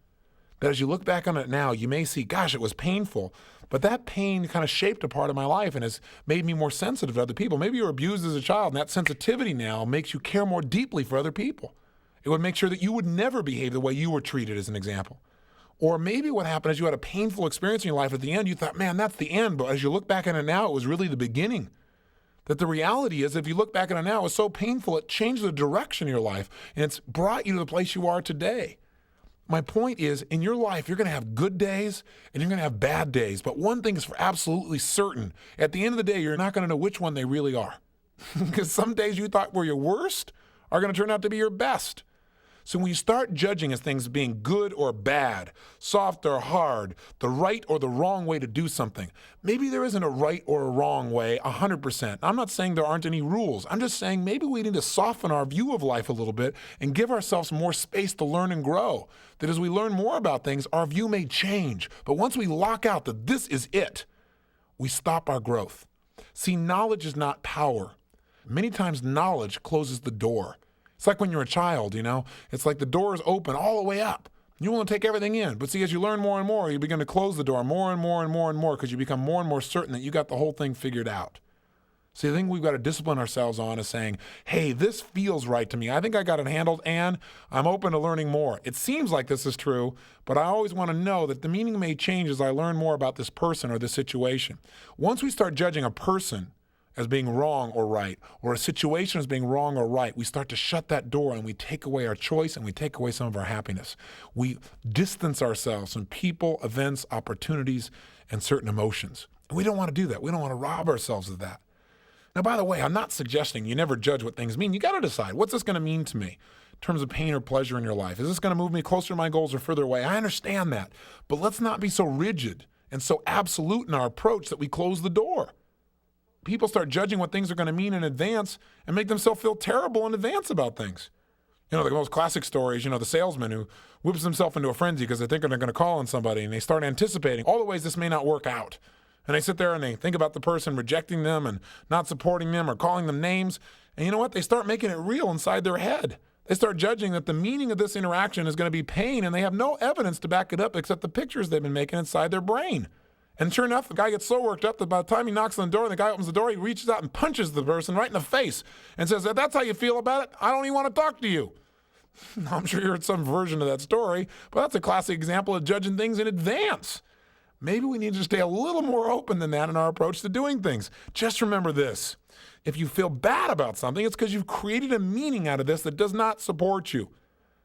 [SPEAKER 1] That as you look back on it now, you may see, gosh, it was painful, but that pain kind of shaped a part of my life and has made me more sensitive to other people. Maybe you were abused as a child, and that sensitivity now makes you care more deeply for other people. It would make sure that you would never behave the way you were treated, as an example. Or maybe what happened is you had a painful experience in your life at the end. You thought, man, that's the end. But as you look back on it now, it was really the beginning. That the reality is, if you look back on it now, it was so painful, it changed the direction of your life, and it's brought you to the place you are today. My point is, in your life, you're going to have good days and you're going to have bad days. But one thing is for absolutely certain. At the end of the day, you're not going to know which one they really are. Because some days you thought were your worst are going to turn out to be your best. So when you start judging as things being good or bad, soft or hard, the right or the wrong way to do something, maybe there isn't a right or a wrong way 100%. I'm not saying there aren't any rules. I'm just saying maybe we need to soften our view of life a little bit and give ourselves more space to learn and grow. That as we learn more about things, our view may change. But once we lock out that this is it, we stop our growth. See, knowledge is not power. Many times knowledge closes the door. It's like when you're a child, it's like the door is open all the way up. You want to take everything in. But see, as you learn more and more, you begin to close the door more and more and more and more because you become more and more certain that you got the whole thing figured out. See, the thing we've got to discipline ourselves on is saying, hey, this feels right to me. I think I got it handled, and I'm open to learning more. It seems like this is true, but I always want to know that the meaning may change as I learn more about this person or this situation. Once we start judging a person as being wrong or right, or a situation as being wrong or right, we start to shut that door and we take away our choice and we take away some of our happiness. We distance ourselves from people, events, opportunities, and certain emotions. We don't want to do that. We don't want to rob ourselves of that. Now, by the way, I'm not suggesting you never judge what things mean. You got to decide, what's this going to mean to me in terms of pain or pleasure in your life? Is this going to move me closer to my goals or further away? I understand that, but let's not be so rigid and so absolute in our approach that we close the door. People start judging what things are going to mean in advance and make themselves feel terrible in advance about things. The most classic stories, the salesman who whips himself into a frenzy because they think they're going to call on somebody, and they start anticipating all the ways this may not work out. And they sit there and they think about the person rejecting them and not supporting them or calling them names. And you know what? They start making it real inside their head. They start judging that the meaning of this interaction is going to be pain, and they have no evidence to back it up except the pictures they've been making inside their brain. And sure enough, the guy gets so worked up that by the time he knocks on the door and the guy opens the door, he reaches out and punches the person right in the face and says, if that's how you feel about it, I don't even want to talk to you. I'm sure you heard some version of that story, but that's a classic example of judging things in advance. Maybe we need to stay a little more open than that in our approach to doing things. Just remember this. If you feel bad about something, it's because you've created a meaning out of this that does not support you.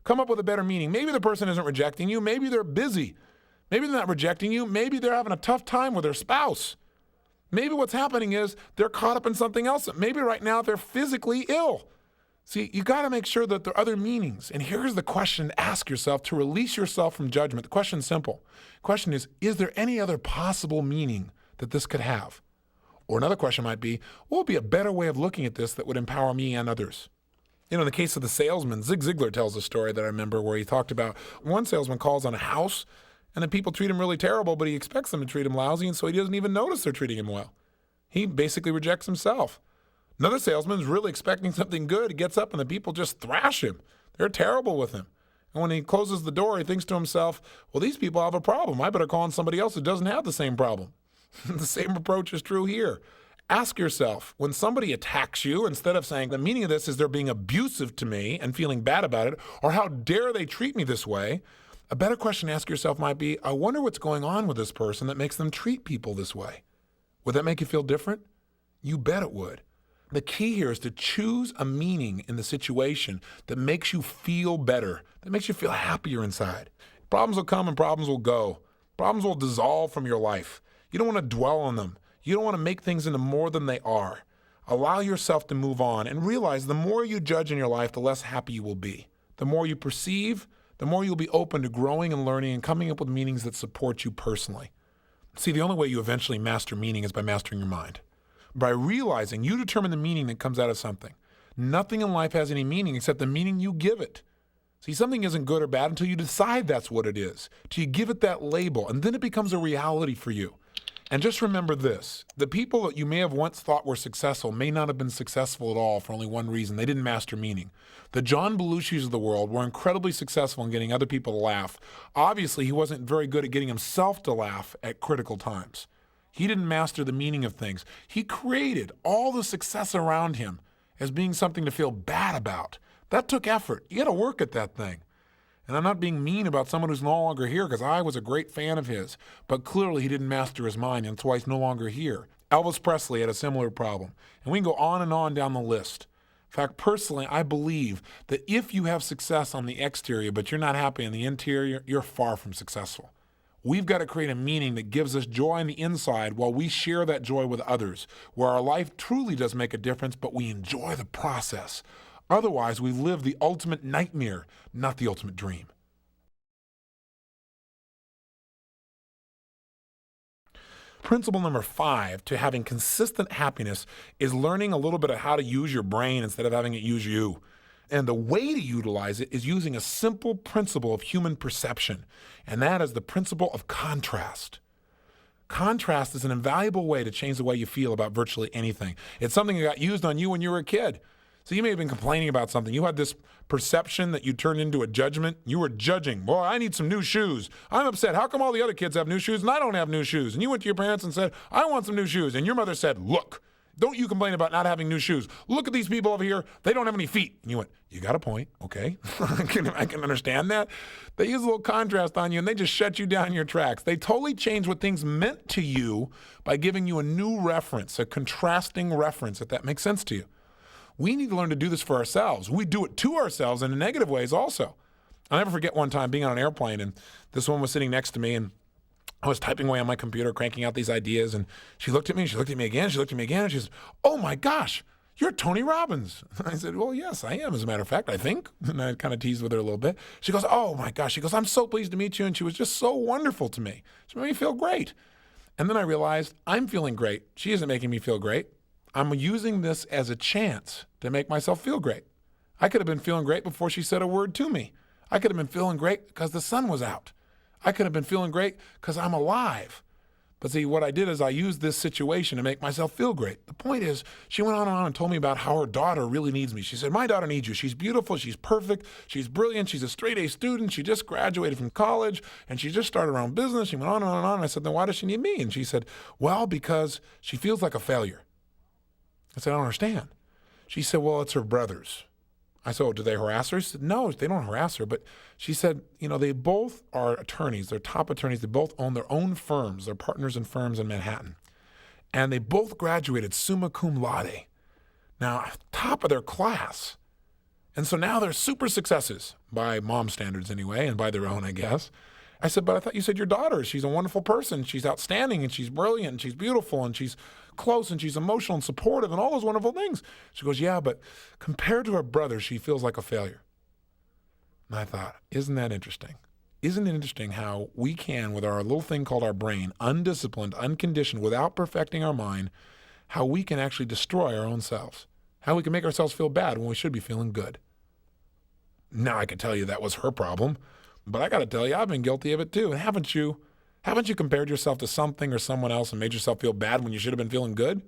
[SPEAKER 1] Come up with a better meaning. Maybe the person isn't rejecting you. Maybe they're busy. Maybe they're not rejecting you. Maybe they're having a tough time with their spouse. Maybe what's happening is they're caught up in something else. Maybe right now they're physically ill. See, you got to make sure that there are other meanings. And here's the question to ask yourself to release yourself from judgment. The question's simple. The question is there any other possible meaning that this could have? Or another question might be, what would be a better way of looking at this that would empower me and others? In the case of the salesman, Zig Ziglar tells a story that I remember where he talked about one salesman calls on a house, and then people treat him really terrible, but he expects them to treat him lousy, and so he doesn't even notice they're treating him well. He basically rejects himself. Another salesman's really expecting something good. He gets up, and the people just thrash him. They're terrible with him. And when he closes the door, he thinks to himself, well, these people have a problem. I better call on somebody else who doesn't have the same problem. The same approach is true here. Ask yourself, when somebody attacks you, instead of saying the meaning of this is they're being abusive to me and feeling bad about it, or how dare they treat me this way, a better question to ask yourself might be, I wonder what's going on with this person that makes them treat people this way. Would that make you feel different? You bet it would. The key here is to choose a meaning in the situation that makes you feel better, that makes you feel happier inside. Problems will come and problems will go. Problems will dissolve from your life. You don't want to dwell on them. You don't want to make things into more than they are. Allow yourself to move on and realize the more you judge in your life, the less happy you will be. The more you perceive, the more you'll be open to growing and learning and coming up with meanings that support you personally. See, the only way you eventually master meaning is by mastering your mind. By realizing you determine the meaning that comes out of something. Nothing in life has any meaning except the meaning you give it. See, something isn't good or bad until you decide that's what it is, till you give it that label, and then it becomes a reality for you. And just remember this, the people that you may have once thought were successful may not have been successful at all for only one reason. They didn't master meaning. The John Belushis of the world were incredibly successful in getting other people to laugh. Obviously, he wasn't very good at getting himself to laugh at critical times. He didn't master the meaning of things. He created all the success around him as being something to feel bad about. That took effort. You got to work at that thing. And I'm not being mean about someone who's no longer here because I was a great fan of his, but clearly he didn't master his mind, and that's why he's no longer here. Elvis Presley had a similar problem, and we can go on and on down the list. In fact, personally, I believe that if you have success on the exterior, but you're not happy on the interior, you're far from successful. We've got to create a meaning that gives us joy on the inside while we share that joy with others, where our life truly does make a difference, but we enjoy the process. Otherwise, we live the ultimate nightmare, not the ultimate dream. Principle number 5 to having consistent happiness is learning a little bit of how to use your brain instead of having it use you. And the way to utilize it is using a simple principle of human perception, and that is the principle of contrast. Contrast is an invaluable way to change the way you feel about virtually anything. It's something that got used on you when you were a kid. So you may have been complaining about something. You had this perception that you turned into a judgment. You were judging. Boy, I need some new shoes. I'm upset. How come all the other kids have new shoes and I don't have new shoes? And you went to your parents and said, I want some new shoes. And your mother said, look, don't you complain about not having new shoes. Look at these people over here. They don't have any feet. And you went, you got a point. Okay. I can understand that. They use a little contrast on you and they just shut you down in your tracks. They totally change what things meant to you by giving you a new reference, a contrasting reference, if that makes sense to you. We need to learn to do this for ourselves. We do it to ourselves in negative ways also. I'll never forget one time being on an airplane and this woman was sitting next to me and I was typing away on my computer, cranking out these ideas, and she looked at me, she looked at me again, and she said, oh my gosh, you're Tony Robbins. I said, well, yes, I am, as a matter of fact, I think. And I kind of teased with her a little bit. She goes, oh my gosh. She goes, I'm so pleased to meet you. And she was just so wonderful to me. She made me feel great. And then I realized I'm feeling great. She isn't making me feel great. I'm using this as a chance to make myself feel great. I could have been feeling great before she said a word to me. I could have been feeling great because the sun was out. I could have been feeling great because I'm alive. But see, what I did is I used this situation to make myself feel great. The point is, she went on and on and told me about how her daughter really needs me. She said, my daughter needs you. She's beautiful. She's perfect. She's brilliant. She's a straight A student. She just graduated from college and she just started her own business. She went on and on and on. I said, then why does she need me? And she said, well, because she feels like a failure. I said, I don't understand. She said, well, it's her brothers. I said, oh, do they harass her? She said, no, they don't harass her. But she said, you know, they both are attorneys. They're top attorneys. They both own their own firms. They're partners in firms in Manhattan. And they both graduated summa cum laude. Now, top of their class. And so now they're super successes, by mom standards anyway, and by their own, I guess. I said, but I thought you said your daughter, she's a wonderful person. She's outstanding, and she's brilliant, and she's beautiful, and she's close, and she's emotional and supportive, and all those wonderful things. She goes, yeah, but compared to her brother, she feels like a failure. And I thought, isn't that interesting? Isn't it interesting how we can, with our little thing called our brain, undisciplined, unconditioned, without perfecting our mind, how we can actually destroy our own selves, how we can make ourselves feel bad when we should be feeling good. Now I can tell you that was her problem, but I got to tell you, I've been guilty of it too. And haven't you? Haven't you compared yourself to something or someone else and made yourself feel bad when you should have been feeling good?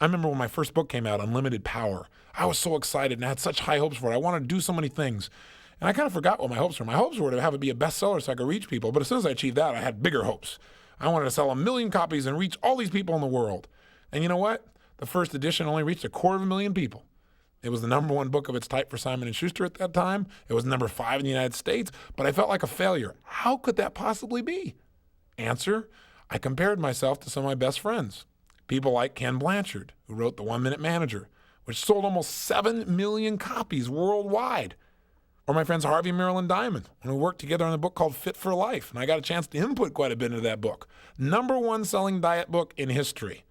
[SPEAKER 1] I remember when my first book came out, Unlimited Power. I was so excited and I had such high hopes for it. I wanted to do so many things. And I kind of forgot what my hopes were. My hopes were to have it be a bestseller so I could reach people. But as soon as I achieved that, I had bigger hopes. I wanted to sell 1 million copies and reach all these people in the world. And you know what? The first edition only reached 250,000 people. It was the #1 book of its type for Simon & Schuster at that time. It was number 5 in the United States, but I felt like a failure. How could that possibly be? Answer, I compared myself to some of my best friends. People like Ken Blanchard, who wrote The 1 Minute Manager, which sold almost 7 million copies worldwide. Or my friends Harvey and Marilyn Diamond, when we worked together on a book called Fit for Life, and I got a chance to input quite a bit into that book. #1 selling diet book in history.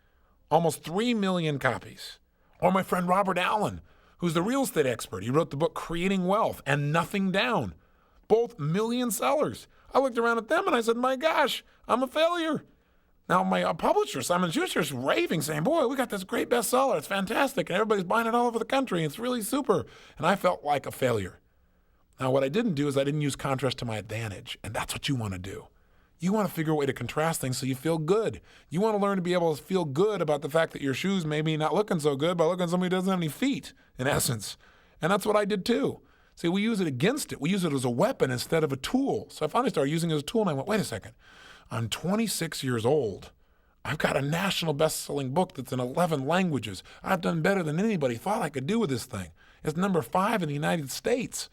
[SPEAKER 1] Almost 3 million copies. Or my friend Robert Allen, who's the real estate expert. He wrote the book Creating Wealth and Nothing Down. Both million sellers. I looked around at them and I said, my gosh, I'm a failure. Now my publisher, Simon & Schuster, is raving, saying, boy, we got this great bestseller. It's fantastic. And everybody's buying it all over the country. It's really super. And I felt like a failure. Now, what I didn't do is I didn't use contrast to my advantage. And that's what you want to do. You want to figure a way to contrast things so you feel good. You want to learn to be able to feel good about the fact that your shoes may be not looking so good by looking at somebody who doesn't have any feet, in essence. And that's what I did too. See, we use it against it. We use it as a weapon instead of a tool. So I finally started using it as a tool and I went, wait a second. I'm 26 years old. I've got a national best-selling book that's in 11 languages. I've done better than anybody thought I could do with this thing. It's number 5 in the United States.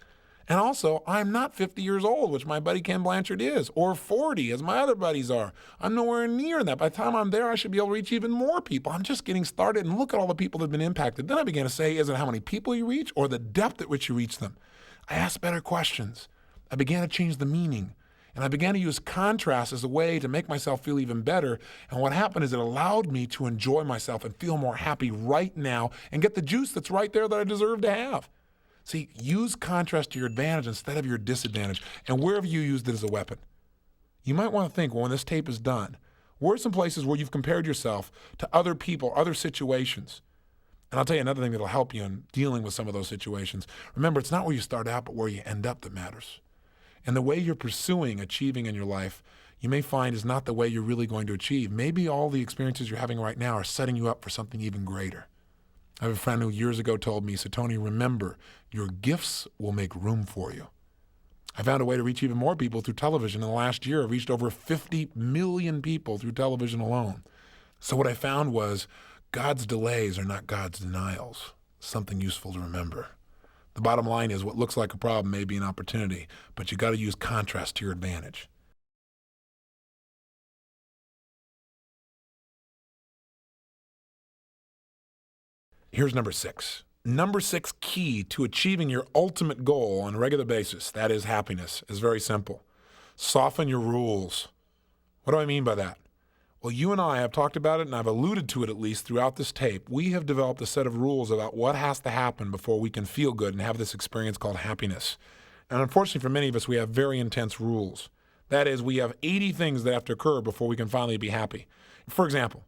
[SPEAKER 1] And also, I'm not 50 years old, which my buddy Ken Blanchard is, or 40, as my other buddies are. I'm nowhere near that. By the time I'm there, I should be able to reach even more people. I'm just getting started, and look at all the people that have been impacted. Then I began to say, is it how many people you reach or the depth at which you reach them? I asked better questions. I began to change the meaning. And I began to use contrast as a way to make myself feel even better. And what happened is it allowed me to enjoy myself and feel more happy right now and get the juice that's right there that I deserve to have. See, use contrast to your advantage instead of your disadvantage, and wherever you used it as a weapon. You might want to think, well, when this tape is done, where are some places where you've compared yourself to other people, other situations? And I'll tell you another thing that'll help you in dealing with some of those situations. Remember, it's not where you start out, but where you end up that matters. And the way you're pursuing achieving in your life, you may find is not the way you're really going to achieve. Maybe all the experiences you're having right now are setting you up for something even greater. I have a friend who years ago told me, so Tony, remember, your gifts will make room for you. I found a way to reach even more people through television. In the last year, I've reached over 50 million people through television alone. So what I found was God's delays are not God's denials. Something useful to remember. The bottom line is what looks like a problem may be an opportunity, but you got to use contrast to your advantage. Here's number 6. Number 6 key to achieving your ultimate goal on a regular basis, that is happiness, is very simple. Soften your rules. What do I mean by that? Well, you and I have talked about it, and I've alluded to it at least throughout this tape. We have developed a set of rules about what has to happen before we can feel good and have this experience called happiness. And unfortunately for many of us, we have very intense rules. That is, we have 80 things that have to occur before we can finally be happy. For example,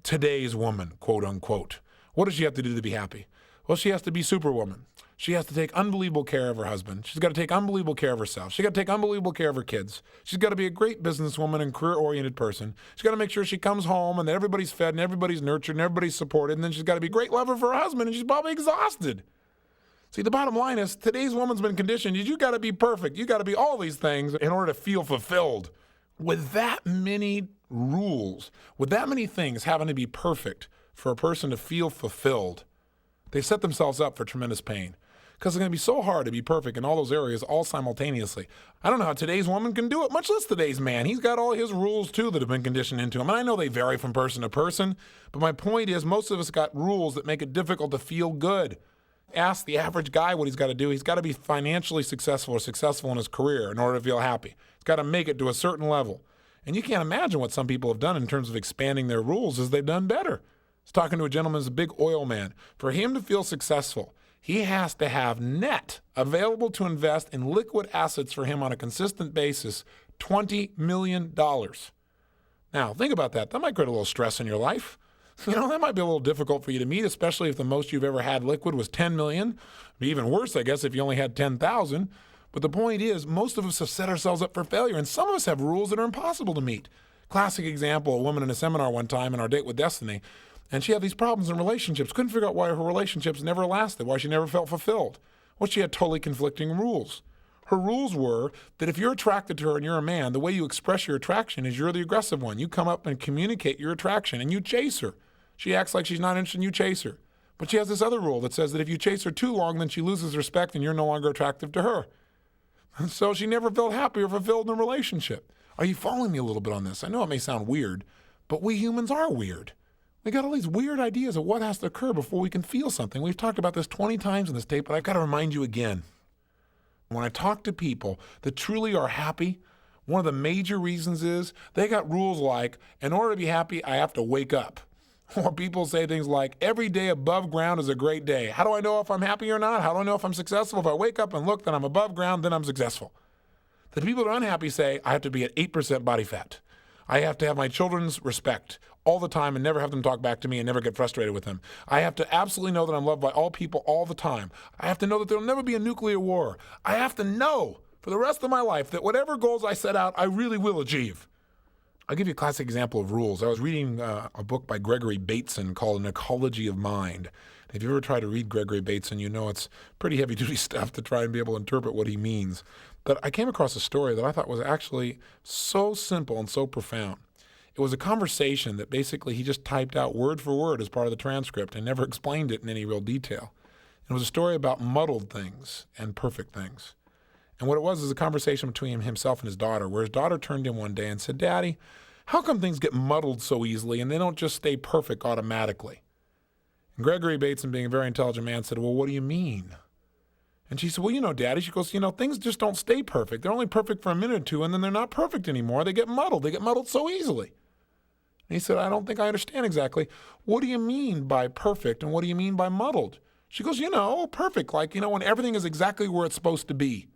[SPEAKER 1] today's woman, quote unquote. What does she have to do to be happy? Well, she has to be Superwoman. She has to take unbelievable care of her husband. She's got to take unbelievable care of herself. She's got to take unbelievable care of her kids. She's got to be a great businesswoman and career-oriented person. She's got to make sure she comes home and that everybody's fed and everybody's nurtured and everybody's supported. And then she's got to be a great lover for her husband, and she's probably exhausted. See, the bottom line is today's woman's been conditioned. You got to be perfect. You got to be all these things in order to feel fulfilled. With that many rules, with that many things having to be perfect for a person to feel fulfilled, they set themselves up for tremendous pain. Because it's going to be so hard to be perfect in all those areas all simultaneously. I don't know how today's woman can do it, much less today's man. He's got all his rules too that have been conditioned into him. And I know they vary from person to person, but my point is most of us got rules that make it difficult to feel good. Ask the average guy what he's got to do. He's got to be financially successful or successful in his career in order to feel happy. He's got to make it to a certain level. And you can't imagine what some people have done in terms of expanding their rules as they've done better. I was talking to a gentleman who's a big oil man. For him to feel successful, he has to have net available to invest in liquid assets for him on a consistent basis, $20 million. Now, think about that. That might create a little stress in your life. You know, that might be a little difficult for you to meet, especially if the most you've ever had liquid was 10 million. It'd be even worse, I guess, if you only had 10,000. But the point is, most of us have set ourselves up for failure, and some of us have rules that are impossible to meet. Classic example, a woman in a seminar one time in our Date with Destiny, And she had these problems in relationships, couldn't figure out why her relationships never lasted, why she never felt fulfilled. Well, she had totally conflicting rules. Her rules were that if you're attracted to her and you're a man, the way you express your attraction is you're the aggressive one. You come up and communicate your attraction and you chase her. She acts like she's not interested and you chase her. But she has this other rule that says that if you chase her too long, then she loses respect and you're no longer attractive to her. And so she never felt happy or fulfilled in a relationship. Are you following me a little bit on this? I know it may sound weird, but we humans are weird. We got all these weird ideas of what has to occur before we can feel something. We've talked about this 20 times in this tape, but I've got to remind you again. When I talk to people that truly are happy, one of the major reasons is they got rules like, in order to be happy, I have to wake up. Or people say things like, every day above ground is a great day. How do I know if I'm happy or not? How do I know if I'm successful? If I wake up and look that I'm above ground, then I'm successful. The people that are unhappy say, I have to be at 8% body fat. I have to have my children's respect all the time and never have them talk back to me and never get frustrated with them. I have to absolutely know that I'm loved by all people all the time. I have to know that there will never be a nuclear war. I have to know for the rest of my life that whatever goals I set out, I really will achieve. I'll give you a classic example of rules. I was reading a book by Gregory Bateson called An Ecology of Mind. If you ever try to read Gregory Bateson, you know it's pretty heavy-duty stuff to try and be able to interpret what he means. But I came across a story that I thought was actually so simple and so profound. It was a conversation that basically he just typed out word for word as part of the transcript and never explained it in any real detail. It was a story about muddled things and perfect things. And what it was is a conversation between himself and his daughter, where his daughter turned to him one day and said, Daddy, how come things get muddled so easily and they don't just stay perfect automatically? And Gregory Bateson, being a very intelligent man, said, well, what do you mean? And she said, well, Daddy, she goes, things just don't stay perfect. They're only perfect for a minute or two, and then they're not perfect anymore. They get muddled. They get muddled so easily. And he said, I don't think I understand exactly. What do you mean by perfect, and what do you mean by muddled? She goes, perfect, like, when everything is exactly where it's supposed to be.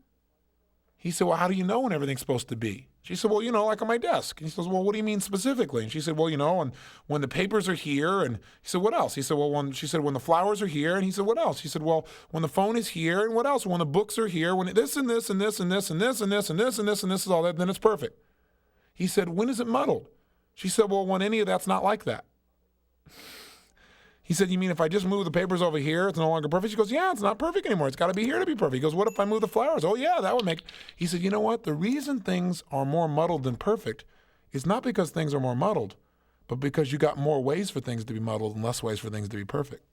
[SPEAKER 1] He said, well, how do you know when everything's supposed to be? She said, well, like on my desk. And he says, well, what do you mean specifically? And she said, well, and when the papers are here. And he said, what else? He said, well, when the flowers are here. And he said, what else? He said, well, when the phone is here. And what else? When the books are here. When this and this and this and this and this and this and this and this and this is all that, then it's perfect. He said, when is it muddled? She said, well, when any of that's not like that. He said, you mean if I just move the papers over here, it's no longer perfect? She goes, yeah, it's not perfect anymore. It's got to be here to be perfect. He goes, what if I move the flowers? Oh, yeah, that would make... He said, you know what? The reason things are more muddled than perfect is not because things are more muddled, but because you got more ways for things to be muddled and less ways for things to be perfect.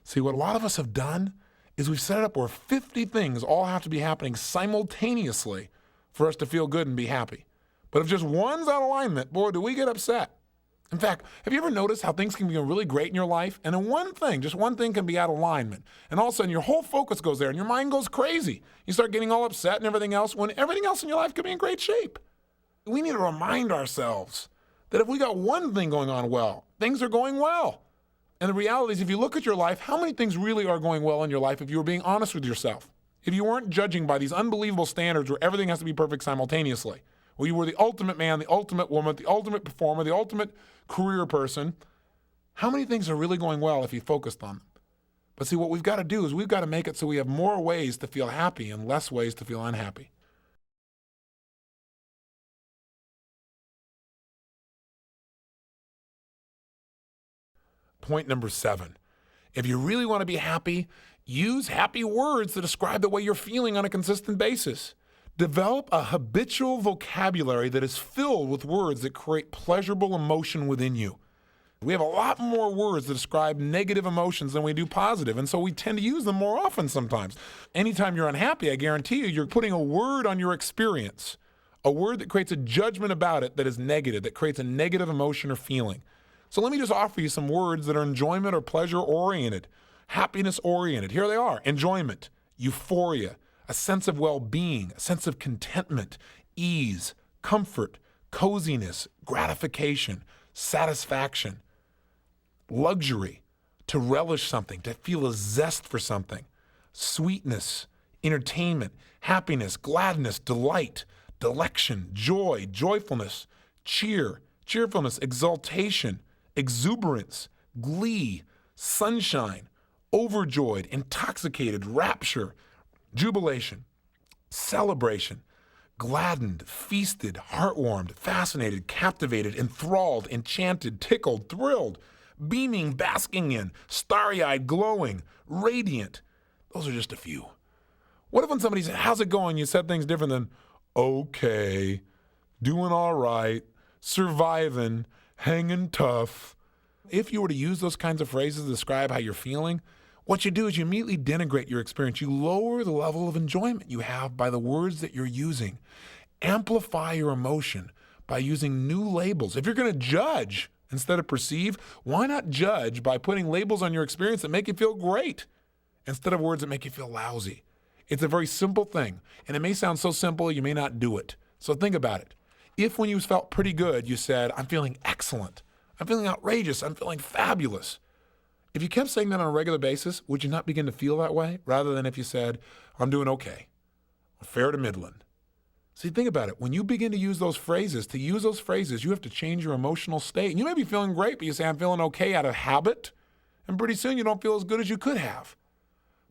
[SPEAKER 1] See, what a lot of us have done is we've set it up where 50 things all have to be happening simultaneously for us to feel good and be happy. But if just one's out of alignment, boy, do we get upset. In fact, have you ever noticed how things can be really great in your life? And then just one thing can be out of alignment. And all of a sudden your whole focus goes there and your mind goes crazy. You start getting all upset and everything else when everything else in your life could be in great shape. We need to remind ourselves that if we got one thing going on well, things are going well. And the reality is if you look at your life, how many things really are going well in your life if you were being honest with yourself? If you weren't judging by these unbelievable standards where everything has to be perfect simultaneously, where you were the ultimate man, the ultimate woman, the ultimate performer, the ultimate career person, how many things are really going well if you focused on them? But see, what we've got to do is we've got to make it so we have more ways to feel happy and less ways to feel unhappy. Point number 7. If you really want to be happy, use happy words to describe the way you're feeling on a consistent basis. Develop a habitual vocabulary that is filled with words that create pleasurable emotion within you. We have a lot more words that describe negative emotions than we do positive, and so we tend to use them more often sometimes. Anytime you're unhappy, I guarantee you, you're putting a word on your experience, a word that creates a judgment about it that is negative, that creates a negative emotion or feeling. So let me just offer you some words that are enjoyment or pleasure-oriented, happiness-oriented. Here they are: enjoyment, euphoria, a sense of well-being, a sense of contentment, ease, comfort, coziness, gratification, satisfaction, luxury, to relish something, to feel a zest for something, sweetness, entertainment, happiness, gladness, delight, delection, joy, joyfulness, cheer, cheerfulness, exultation, exuberance, glee, sunshine, overjoyed, intoxicated, rapture, jubilation, celebration, gladdened, feasted, heartwarmed, fascinated, captivated, enthralled, enchanted, tickled, thrilled, beaming, basking in, starry-eyed, glowing, radiant. Those are just a few. What if when somebody said, how's it going? You said things different than, okay, doing all right, surviving, hanging tough. If you were to use those kinds of phrases to describe how you're feeling, what you do is you immediately denigrate your experience. You lower the level of enjoyment you have by the words that you're using. Amplify your emotion by using new labels. If you're going to judge instead of perceive, why not judge by putting labels on your experience that make you feel great instead of words that make you feel lousy? It's a very simple thing, and it may sound so simple you may not do it. So think about it. If when you felt pretty good, you said, I'm feeling excellent, I'm feeling outrageous, I'm feeling fabulous. If you kept saying that on a regular basis, would you not begin to feel that way rather than if you said, I'm doing okay, fair to middling? See, think about it. When you begin to use those phrases, you have to change your emotional state. And you may be feeling great, but you say, I'm feeling okay out of habit. And pretty soon you don't feel as good as you could have.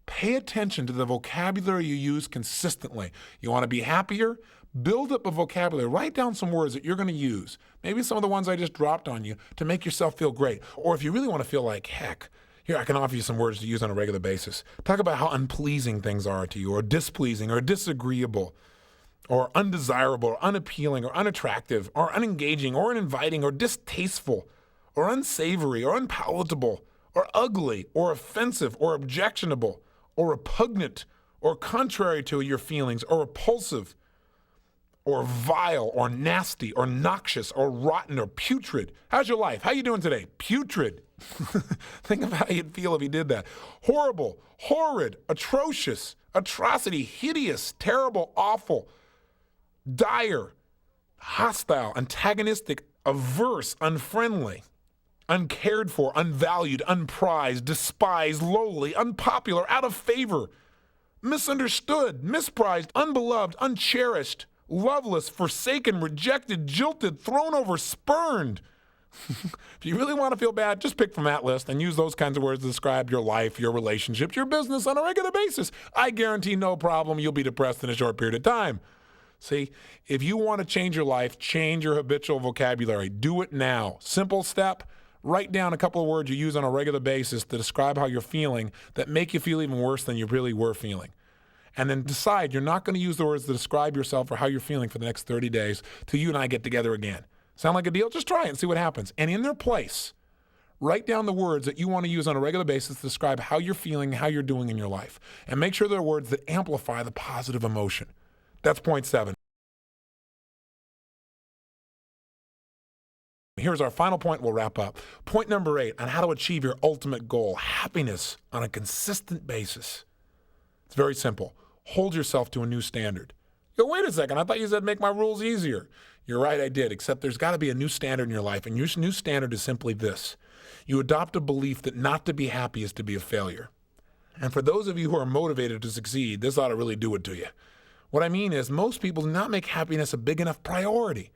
[SPEAKER 1] Pay attention to the vocabulary you use consistently. You want to be happier? Build up a vocabulary. Write down some words that you're going to use. Maybe some of the ones I just dropped on you to make yourself feel great. Or if you really want to feel like heck, here, I can offer you some words to use on a regular basis. Talk about how unpleasing things are to you, or displeasing, or disagreeable, or undesirable, or unappealing, or unattractive, or unengaging, or uninviting, or distasteful, or unsavory, or unpalatable, or ugly, or offensive, or objectionable, or repugnant, or contrary to your feelings, or repulsive, or vile, or nasty, or noxious, or rotten, or putrid. How's your life? How you doing today? Putrid. Think of how you'd feel if you did that. Horrible, horrid, atrocious, atrocity, hideous, terrible, awful, dire, hostile, antagonistic, averse, unfriendly, uncared for, unvalued, unprized, despised, lowly, unpopular, out of favor, misunderstood, misprized, unbeloved, uncherished, loveless, forsaken, rejected, jilted, thrown over, spurned. If you really want to feel bad, just pick from that list and use those kinds of words to describe your life, your relationships, your business on a regular basis. I guarantee no problem you'll be depressed in a short period of time. See, if you want to change your life, change your habitual vocabulary. Do it now. Simple step. Write down a couple of words you use on a regular basis to describe how you're feeling that make you feel even worse than you really were feeling. And then decide you're not going to use the words to describe yourself or how you're feeling for the next 30 days till you and I get together again. Sound like a deal? Just try it and see what happens. And in their place, write down the words that you want to use on a regular basis to describe how you're feeling, how you're doing in your life. And make sure they're words that amplify the positive emotion. That's point 7. Here's our final point. We'll wrap up. Point number 8 on how to achieve your ultimate goal, happiness on a consistent basis. It's very simple. Hold yourself to a new standard. You go, wait a second, I thought you said make my rules easier. You're right, I did, except there's got to be a new standard in your life, and your new standard is simply this. You adopt a belief that not to be happy is to be a failure. And for those of you who are motivated to succeed, this ought to really do it to you. What I mean is most people do not make happiness a big enough priority.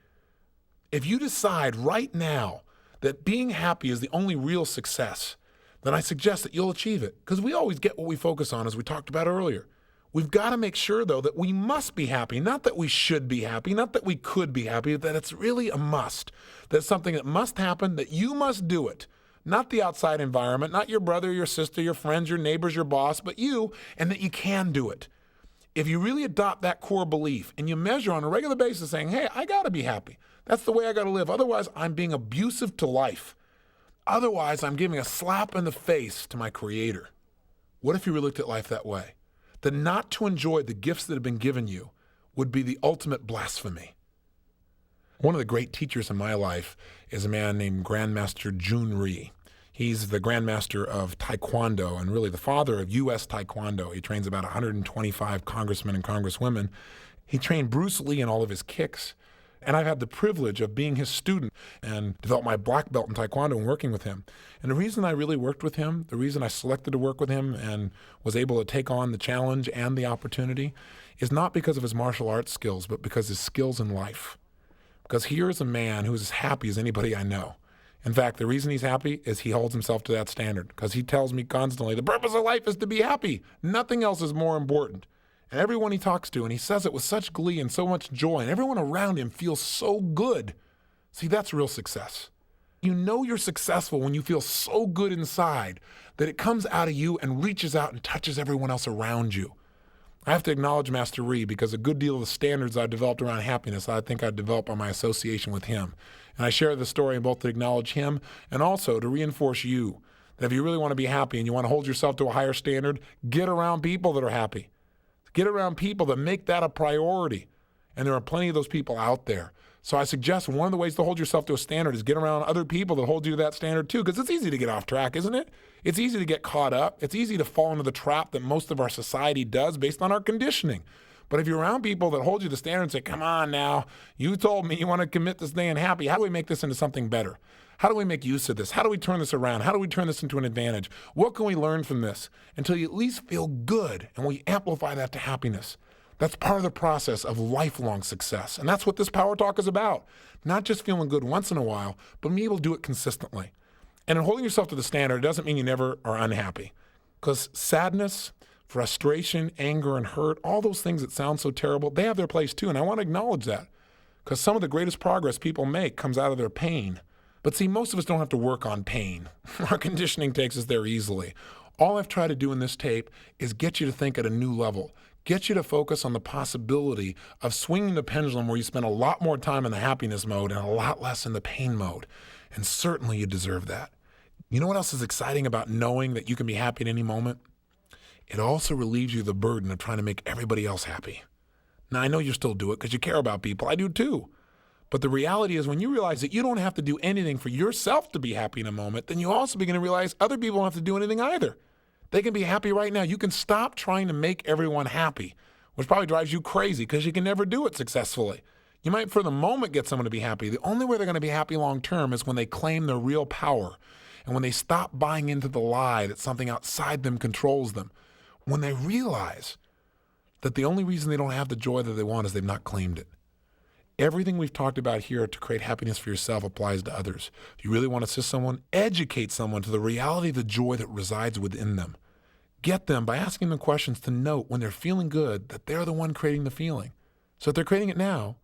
[SPEAKER 1] If you decide right now that being happy is the only real success, then I suggest that you'll achieve it, because we always get what we focus on, as we talked about earlier. We've got to make sure, though, that we must be happy, not that we should be happy, not that we could be happy, that it's really a must. That's something that must happen, that you must do it. Not the outside environment, not your brother, your sister, your friends, your neighbors, your boss, but you, and that you can do it. If you really adopt that core belief and you measure on a regular basis saying, hey, I got to be happy. That's the way I got to live. Otherwise, I'm being abusive to life. Otherwise, I'm giving a slap in the face to my Creator. What if you really looked at life that way? That not to enjoy the gifts that have been given you would be the ultimate blasphemy. One of the great teachers in my life is a man named Grandmaster Jun Rhee. He's the Grandmaster of Taekwondo and really the father of U.S. Taekwondo. He trains about 125 congressmen and congresswomen. He trained Bruce Lee in all of his kicks. And I've had the privilege of being his student and developed my black belt in Taekwondo and working with him. And the reason I really worked with him, the reason I selected to work with him and was able to take on the challenge and the opportunity is not because of his martial arts skills, but because his skills in life. Because here is a man who is as happy as anybody I know. In fact, the reason he's happy is he holds himself to that standard, because he tells me constantly, the purpose of life is to be happy. Nothing else is more important. And everyone he talks to, and he says it with such glee and so much joy, and everyone around him feels so good. See, that's real success. You know you're successful when you feel so good inside that it comes out of you and reaches out and touches everyone else around you. I have to acknowledge Master Ree because a good deal of the standards I developed around happiness, I think I developed by my association with him. And I share the story both to acknowledge him and also to reinforce you that if you really want to be happy and you want to hold yourself to a higher standard, get around people that are happy. Get around people that make that a priority. And there are plenty of those people out there. So I suggest one of the ways to hold yourself to a standard is get around other people that hold you to that standard too, because it's easy to get off track, isn't it? It's easy to get caught up. It's easy to fall into the trap that most of our society does based on our conditioning. But if you're around people that hold you to the standard and say, come on now, you told me you want to commit to staying happy. How do we make this into something better? How do we make use of this? How do we turn this around? How do we turn this into an advantage? What can we learn from this until you at least feel good and we amplify that to happiness? That's part of the process of lifelong success. And that's what this Power Talk is about. Not just feeling good once in a while, but being able to do it consistently. And in holding yourself to the standard, it doesn't mean you never are unhappy. Because sadness, frustration, anger, and hurt, all those things that sound so terrible, they have their place too. And I want to acknowledge that. Because some of the greatest progress people make comes out of their pain. But see, most of us don't have to work on pain. Our conditioning takes us there easily. All I've tried to do in this tape is get you to think at a new level. Get you to focus on the possibility of swinging the pendulum where you spend a lot more time in the happiness mode and a lot less in the pain mode. And certainly you deserve that. You know what else is exciting about knowing that you can be happy at any moment? It also relieves you the burden of trying to make everybody else happy. Now, I know you still do it because you care about people. I do too. But the reality is when you realize that you don't have to do anything for yourself to be happy in a moment, then you also begin to realize other people don't have to do anything either. They can be happy right now. You can stop trying to make everyone happy, which probably drives you crazy because you can never do it successfully. You might for the moment get someone to be happy. The only way they're going to be happy long term is when they claim their real power and when they stop buying into the lie that something outside them controls them. When they realize that the only reason they don't have the joy that they want is they've not claimed it. Everything we've talked about here to create happiness for yourself applies to others. If you really want to assist someone, educate someone to the reality of the joy that resides within them. Get them by asking them questions to note when they're feeling good that they're the one creating the feeling. So if they're creating it now,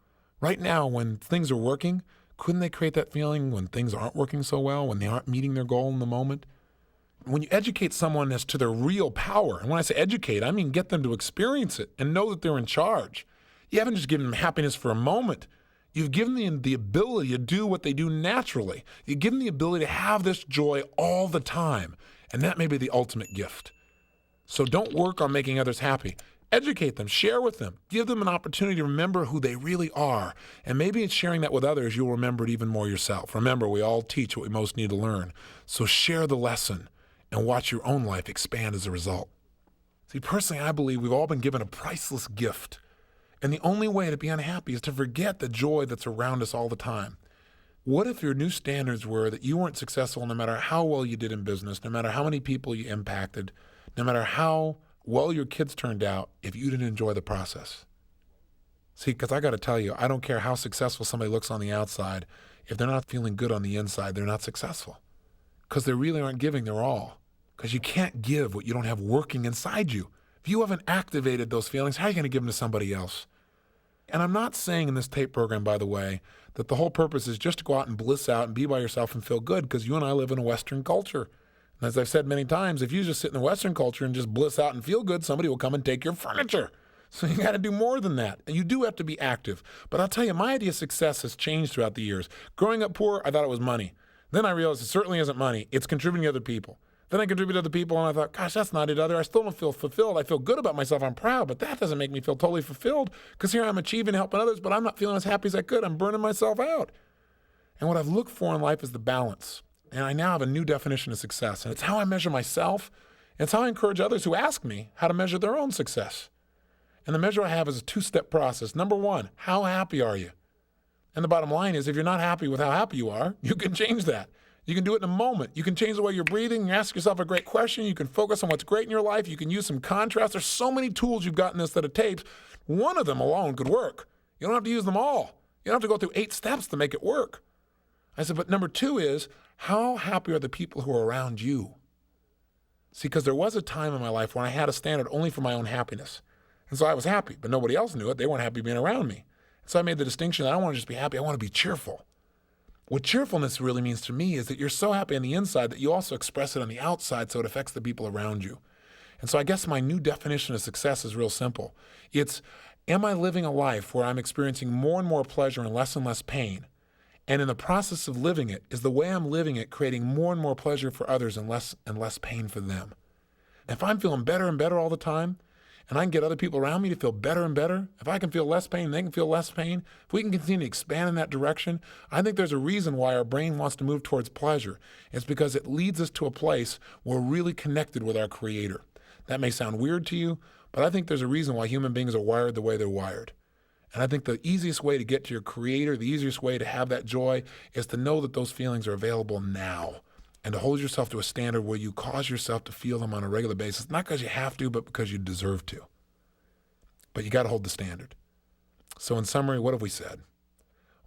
[SPEAKER 1] right now when things are working, couldn't they create that feeling when things aren't working so well, when they aren't meeting their goal in the moment? When you educate someone as to their real power, and when I say educate, I mean get them to experience it and know that they're in charge. You haven't just given them happiness for a moment. You've given them the ability to do what they do naturally. You've given them the ability to have this joy all the time. And that may be the ultimate gift. So don't work on making others happy. Educate them, share with them, give them an opportunity to remember who they really are. And maybe in sharing that with others, you'll remember it even more yourself. Remember, we all teach what we most need to learn. So share the lesson and watch your own life expand as a result. See, personally, I believe we've all been given a priceless gift. And the only way to be unhappy is to forget the joy that's around us all the time. What if your new standards were that you weren't successful no matter how well you did in business, no matter how many people you impacted, no matter how well your kids turned out, if you didn't enjoy the process? See, because I got to tell you, I don't care how successful somebody looks on the outside. If they're not feeling good on the inside, they're not successful. Because they really aren't giving their all. Because you can't give what you don't have working inside you. If you haven't activated those feelings, how are you going to give them to somebody else? And I'm not saying in this tape program, by the way, that the whole purpose is just to go out and bliss out and be by yourself and feel good, because you and I live in a Western culture. And as I've said many times, if you just sit in the Western culture and just bliss out and feel good, somebody will come and take your furniture. So you got to do more than that. And you do have to be active. But I'll tell you, my idea of success has changed throughout the years. Growing up poor, I thought it was money. Then I realized it certainly isn't money. It's contributing to other people. Then I contribute to other people, and I thought, gosh, that's not it either. I still don't feel fulfilled. I feel good about myself. I'm proud, but that doesn't make me feel totally fulfilled, because here I'm achieving, helping others, but I'm not feeling as happy as I could. I'm burning myself out. And what I've looked for in life is the balance. And I now have a new definition of success, and it's how I measure myself, and it's how I encourage others who ask me how to measure their own success. And the measure I have is a two-step process. Number one, how happy are you? And the bottom line is, if you're not happy with how happy you are, you can change that. You can do it in a moment. You can change the way you're breathing. You ask yourself a great question. You can focus on what's great in your life. You can use some contrast. There's so many tools you've got in this set of tapes. One of them alone could work. You don't have to use them all. You don't have to go through 8 steps to make it work. I said, but number 2 is, how happy are the people who are around you? See, because there was a time in my life when I had a standard only for my own happiness. And so I was happy, but nobody else knew it. They weren't happy being around me. So I made the distinction that I don't want to just be happy. I want to be cheerful. What cheerfulness really means to me is that you're so happy on the inside that you also express it on the outside so it affects the people around you. And so I guess my new definition of success is real simple. It's, am I living a life where I'm experiencing more and more pleasure and less pain? And in the process of living it, is the way I'm living it creating more and more pleasure for others and less pain for them? If I'm feeling better and better all the time, and I can get other people around me to feel better and better, if I can feel less pain, they can feel less pain, if we can continue to expand in that direction, I think there's a reason why our brain wants to move towards pleasure. It's because it leads us to a place where we're really connected with our Creator. That may sound weird to you, but I think there's a reason why human beings are wired the way they're wired. And I think the easiest way to get to your Creator, the easiest way to have that joy is to know that those feelings are available now, and to hold yourself to a standard where you cause yourself to feel them on a regular basis, not because you have to, but because you deserve to. But you got to hold the standard. So in summary, what have we said?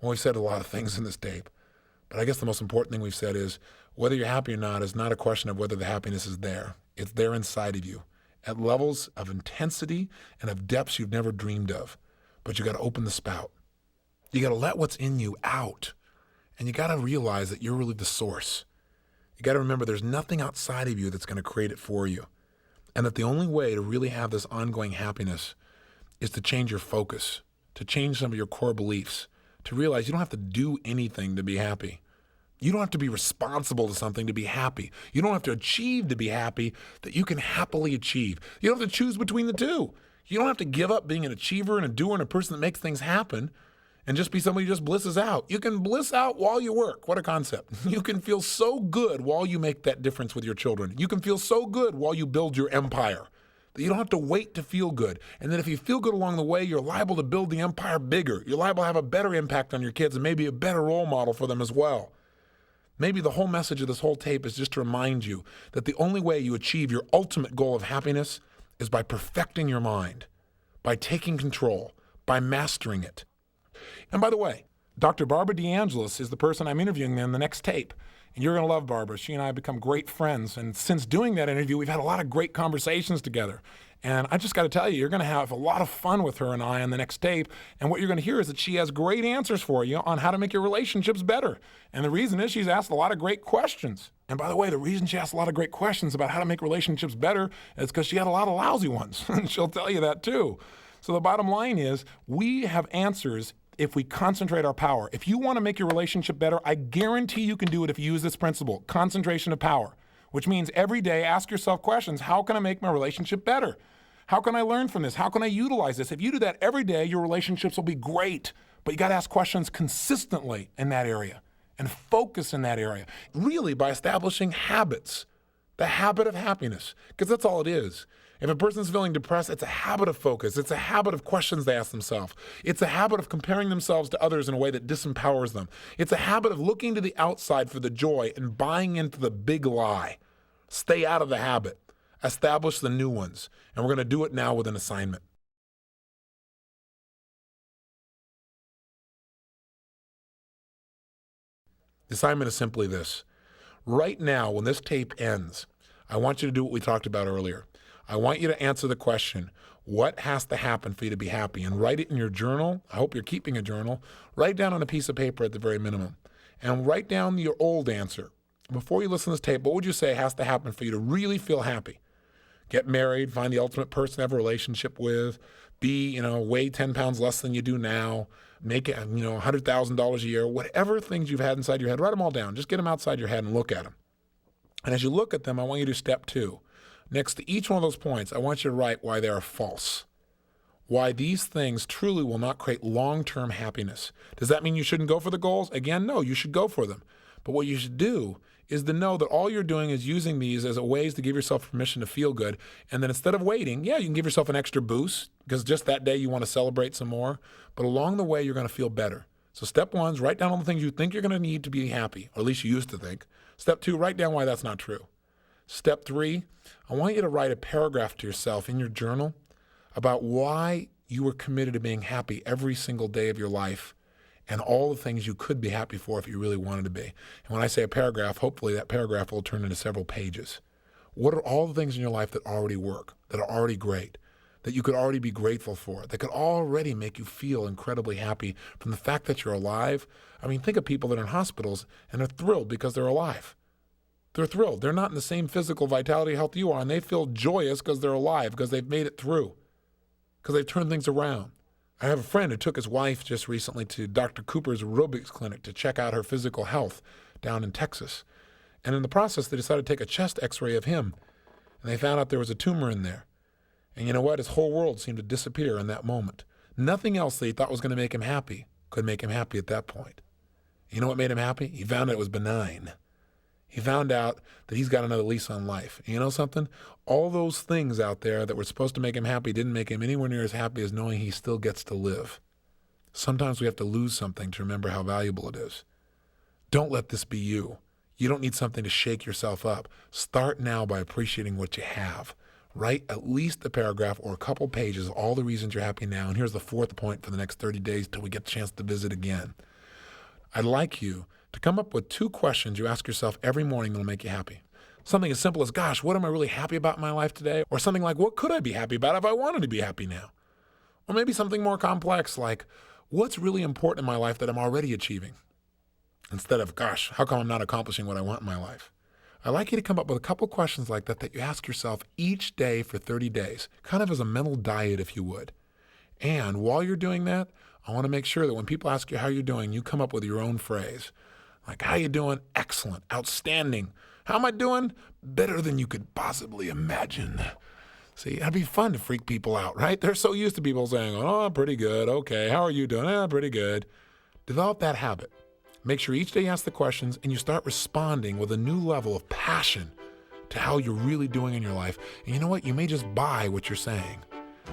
[SPEAKER 1] Well, we've said a lot of things in this tape, but I guess the most important thing we've said is whether you're happy or not is not a question of whether the happiness is there. It's there inside of you at levels of intensity and of depths you've never dreamed of. But you got to open the spout. You got to let what's in you out. And you got to realize that you're really the source. You got to remember there's nothing outside of you that's going to create it for you. And that the only way to really have this ongoing happiness is to change your focus, to change some of your core beliefs, to realize you don't have to do anything to be happy. You don't have to be responsible to something to be happy. You don't have to achieve to be happy that you can happily achieve. You don't have to choose between the two. You don't have to give up being an achiever and a doer and a person that makes things happen and just be somebody who just blisses out. You can bliss out while you work. What a concept. You can feel so good while you make that difference with your children. You can feel so good while you build your empire that you don't have to wait to feel good. And then if you feel good along the way, you're liable to build the empire bigger. You're liable to have a better impact on your kids and maybe a better role model for them as well. Maybe the whole message of this whole tape is just to remind you that the only way you achieve your ultimate goal of happiness is by perfecting your mind, by taking control, by mastering it. And by the way, Dr. Barbara DeAngelis is the person I'm interviewing in the next tape. And you're going to love Barbara. She and I have become great friends. And since doing that interview, we've had a lot of great conversations together. And I just got to tell you, you're going to have a lot of fun with her and I on the next tape. And what you're going to hear is that she has great answers for you on how to make your relationships better. And the reason is she's asked a lot of great questions. And by the way, the reason she asked a lot of great questions about how to make relationships better is because she had a lot of lousy ones. And she'll tell you that too. So the bottom line is we have answers if we concentrate our power. If you want to make your relationship better, I guarantee you can do it if you use this principle, concentration of power, which means every day ask yourself questions. How can I make my relationship better? How can I learn from this? How can I utilize this? If you do that every day, your relationships will be great, but you got to ask questions consistently in that area and focus in that area, really by establishing habits, the habit of happiness, because that's all it is. If a person's feeling depressed, it's a habit of focus. It's a habit of questions they ask themselves. It's a habit of comparing themselves to others in a way that disempowers them. It's a habit of looking to the outside for the joy and buying into the big lie. Stay out of the habit. Establish the new ones. And we're going to do it now with an assignment. The assignment is simply this. Right now, when this tape ends, I want you to do what we talked about earlier. I want you to answer the question, what has to happen for you to be happy? And write it in your journal. I hope you're keeping a journal. Write down on a piece of paper at the very minimum. And write down your old answer. Before you listen to this tape, what would you say has to happen for you to really feel happy? Get married, find the ultimate person to have a relationship with, weigh 10 pounds less than you do now, make $100,000 a year, whatever things you've had inside your head, write them all down. Just get them outside your head and look at them. And as you look at them, I want you to do step 2. Next to each one of those points, I want you to write why they are false. Why these things truly will not create long-term happiness. Does that mean you shouldn't go for the goals? Again, no, you should go for them. But what you should do is to know that all you're doing is using these as ways to give yourself permission to feel good. And then instead of waiting, you can give yourself an extra boost because just that day you want to celebrate some more. But along the way, you're going to feel better. So step 1 is write down all the things you think you're going to need to be happy, or at least you used to think. Step 2, write down why that's not true. Step 3, I want you to write a paragraph to yourself in your journal about why you were committed to being happy every single day of your life and all the things you could be happy for if you really wanted to be. And when I say a paragraph, hopefully that paragraph will turn into several pages. What are all the things in your life that already work, that are already great, that you could already be grateful for, that could already make you feel incredibly happy from the fact that you're alive. I mean, think of people that are in hospitals and are thrilled because they're alive. They're thrilled. They're not in the same physical vitality health you are, and they feel joyous because they're alive, because they've made it through, because they've turned things around. I have a friend who took his wife just recently to Dr. Cooper's aerobics clinic to check out her physical health down in Texas. And in the process, they decided to take a chest x-ray of him, and they found out there was a tumor in there. And you know what? His whole world seemed to disappear in that moment. Nothing else that he thought was going to make him happy could make him happy at that point. You know what made him happy? He found out it was benign. He found out that he's got another lease on life. And you know something? All those things out there that were supposed to make him happy didn't make him anywhere near as happy as knowing he still gets to live. Sometimes we have to lose something to remember how valuable it is. Don't let this be you. You don't need something to shake yourself up. Start now by appreciating what you have. Write at least a paragraph or a couple pages of all the reasons you're happy now. And here's the fourth point for the next 30 days till we get a chance to visit again. I'd like you to come up with 2 questions you ask yourself every morning that'll make you happy. Something as simple as, gosh, what am I really happy about in my life today? Or something like, what could I be happy about if I wanted to be happy now? Or maybe something more complex like, what's really important in my life that I'm already achieving? Instead of, gosh, how come I'm not accomplishing what I want in my life? I'd like you to come up with a couple questions like that you ask yourself each day for 30 days, kind of as a mental diet, if you would. And while you're doing that, I want to make sure that when people ask you how you're doing, you come up with your own phrase. Like, how you doing? Excellent. Outstanding. How am I doing? Better than you could possibly imagine. See, that'd be fun to freak people out, right? They're so used to people saying, oh, pretty good. Okay, how are you doing? Pretty good. Develop that habit. Make sure each day you ask the questions and you start responding with a new level of passion to how you're really doing in your life. And you know what? You may just buy what you're saying.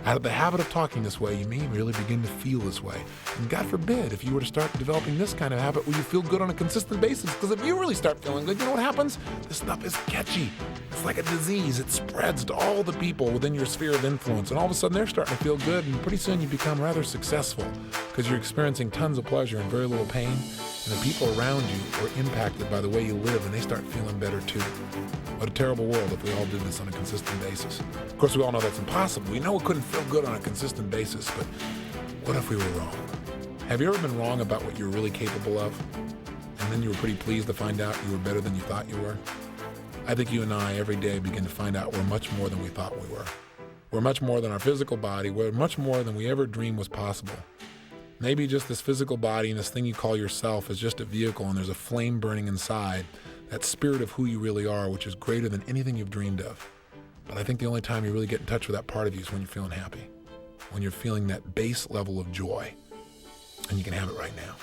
[SPEAKER 1] Out of the habit of talking this way, you may really begin to feel this way. And God forbid, if you were to start developing this kind of habit where you feel good on a consistent basis, because if you really start feeling good, you know what happens? This stuff is catchy. It's like a disease. It spreads to all the people within your sphere of influence. And all of a sudden, they're starting to feel good. And pretty soon, you become rather successful because you're experiencing tons of pleasure and very little pain. And the people around you are impacted by the way you live, and they start feeling better too. What a terrible world if we all did this on a consistent basis. Of course, we all know that's impossible. We know it couldn't feel good on a consistent basis, but what if we were wrong? Have you ever been wrong about what you're really capable of? And then you were pretty pleased to find out you were better than you thought you were? I think you and I every day begin to find out we're much more than we thought we were. We're much more than our physical body. We're much more than we ever dreamed was possible. Maybe just this physical body and this thing you call yourself is just a vehicle, and there's a flame burning inside, that spirit of who you really are, which is greater than anything you've dreamed of. But I think the only time you really get in touch with that part of you is when you're feeling happy, when you're feeling that base level of joy, and you can have it right now.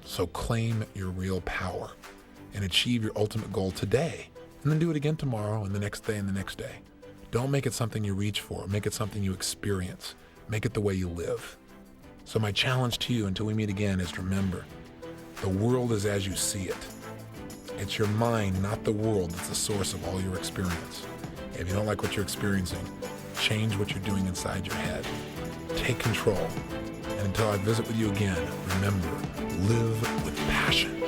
[SPEAKER 1] So claim your real power and achieve your ultimate goal today, and then do it again tomorrow and the next day and the next day. Don't make it something you reach for. Make it something you experience. Make it the way you live. So my challenge to you until we meet again is to remember, the world is as you see it. It's your mind, not the world, that's the source of all your experience. If you don't like what you're experiencing, change what you're doing inside your head. Take control. And until I visit with you again, remember, live with passion.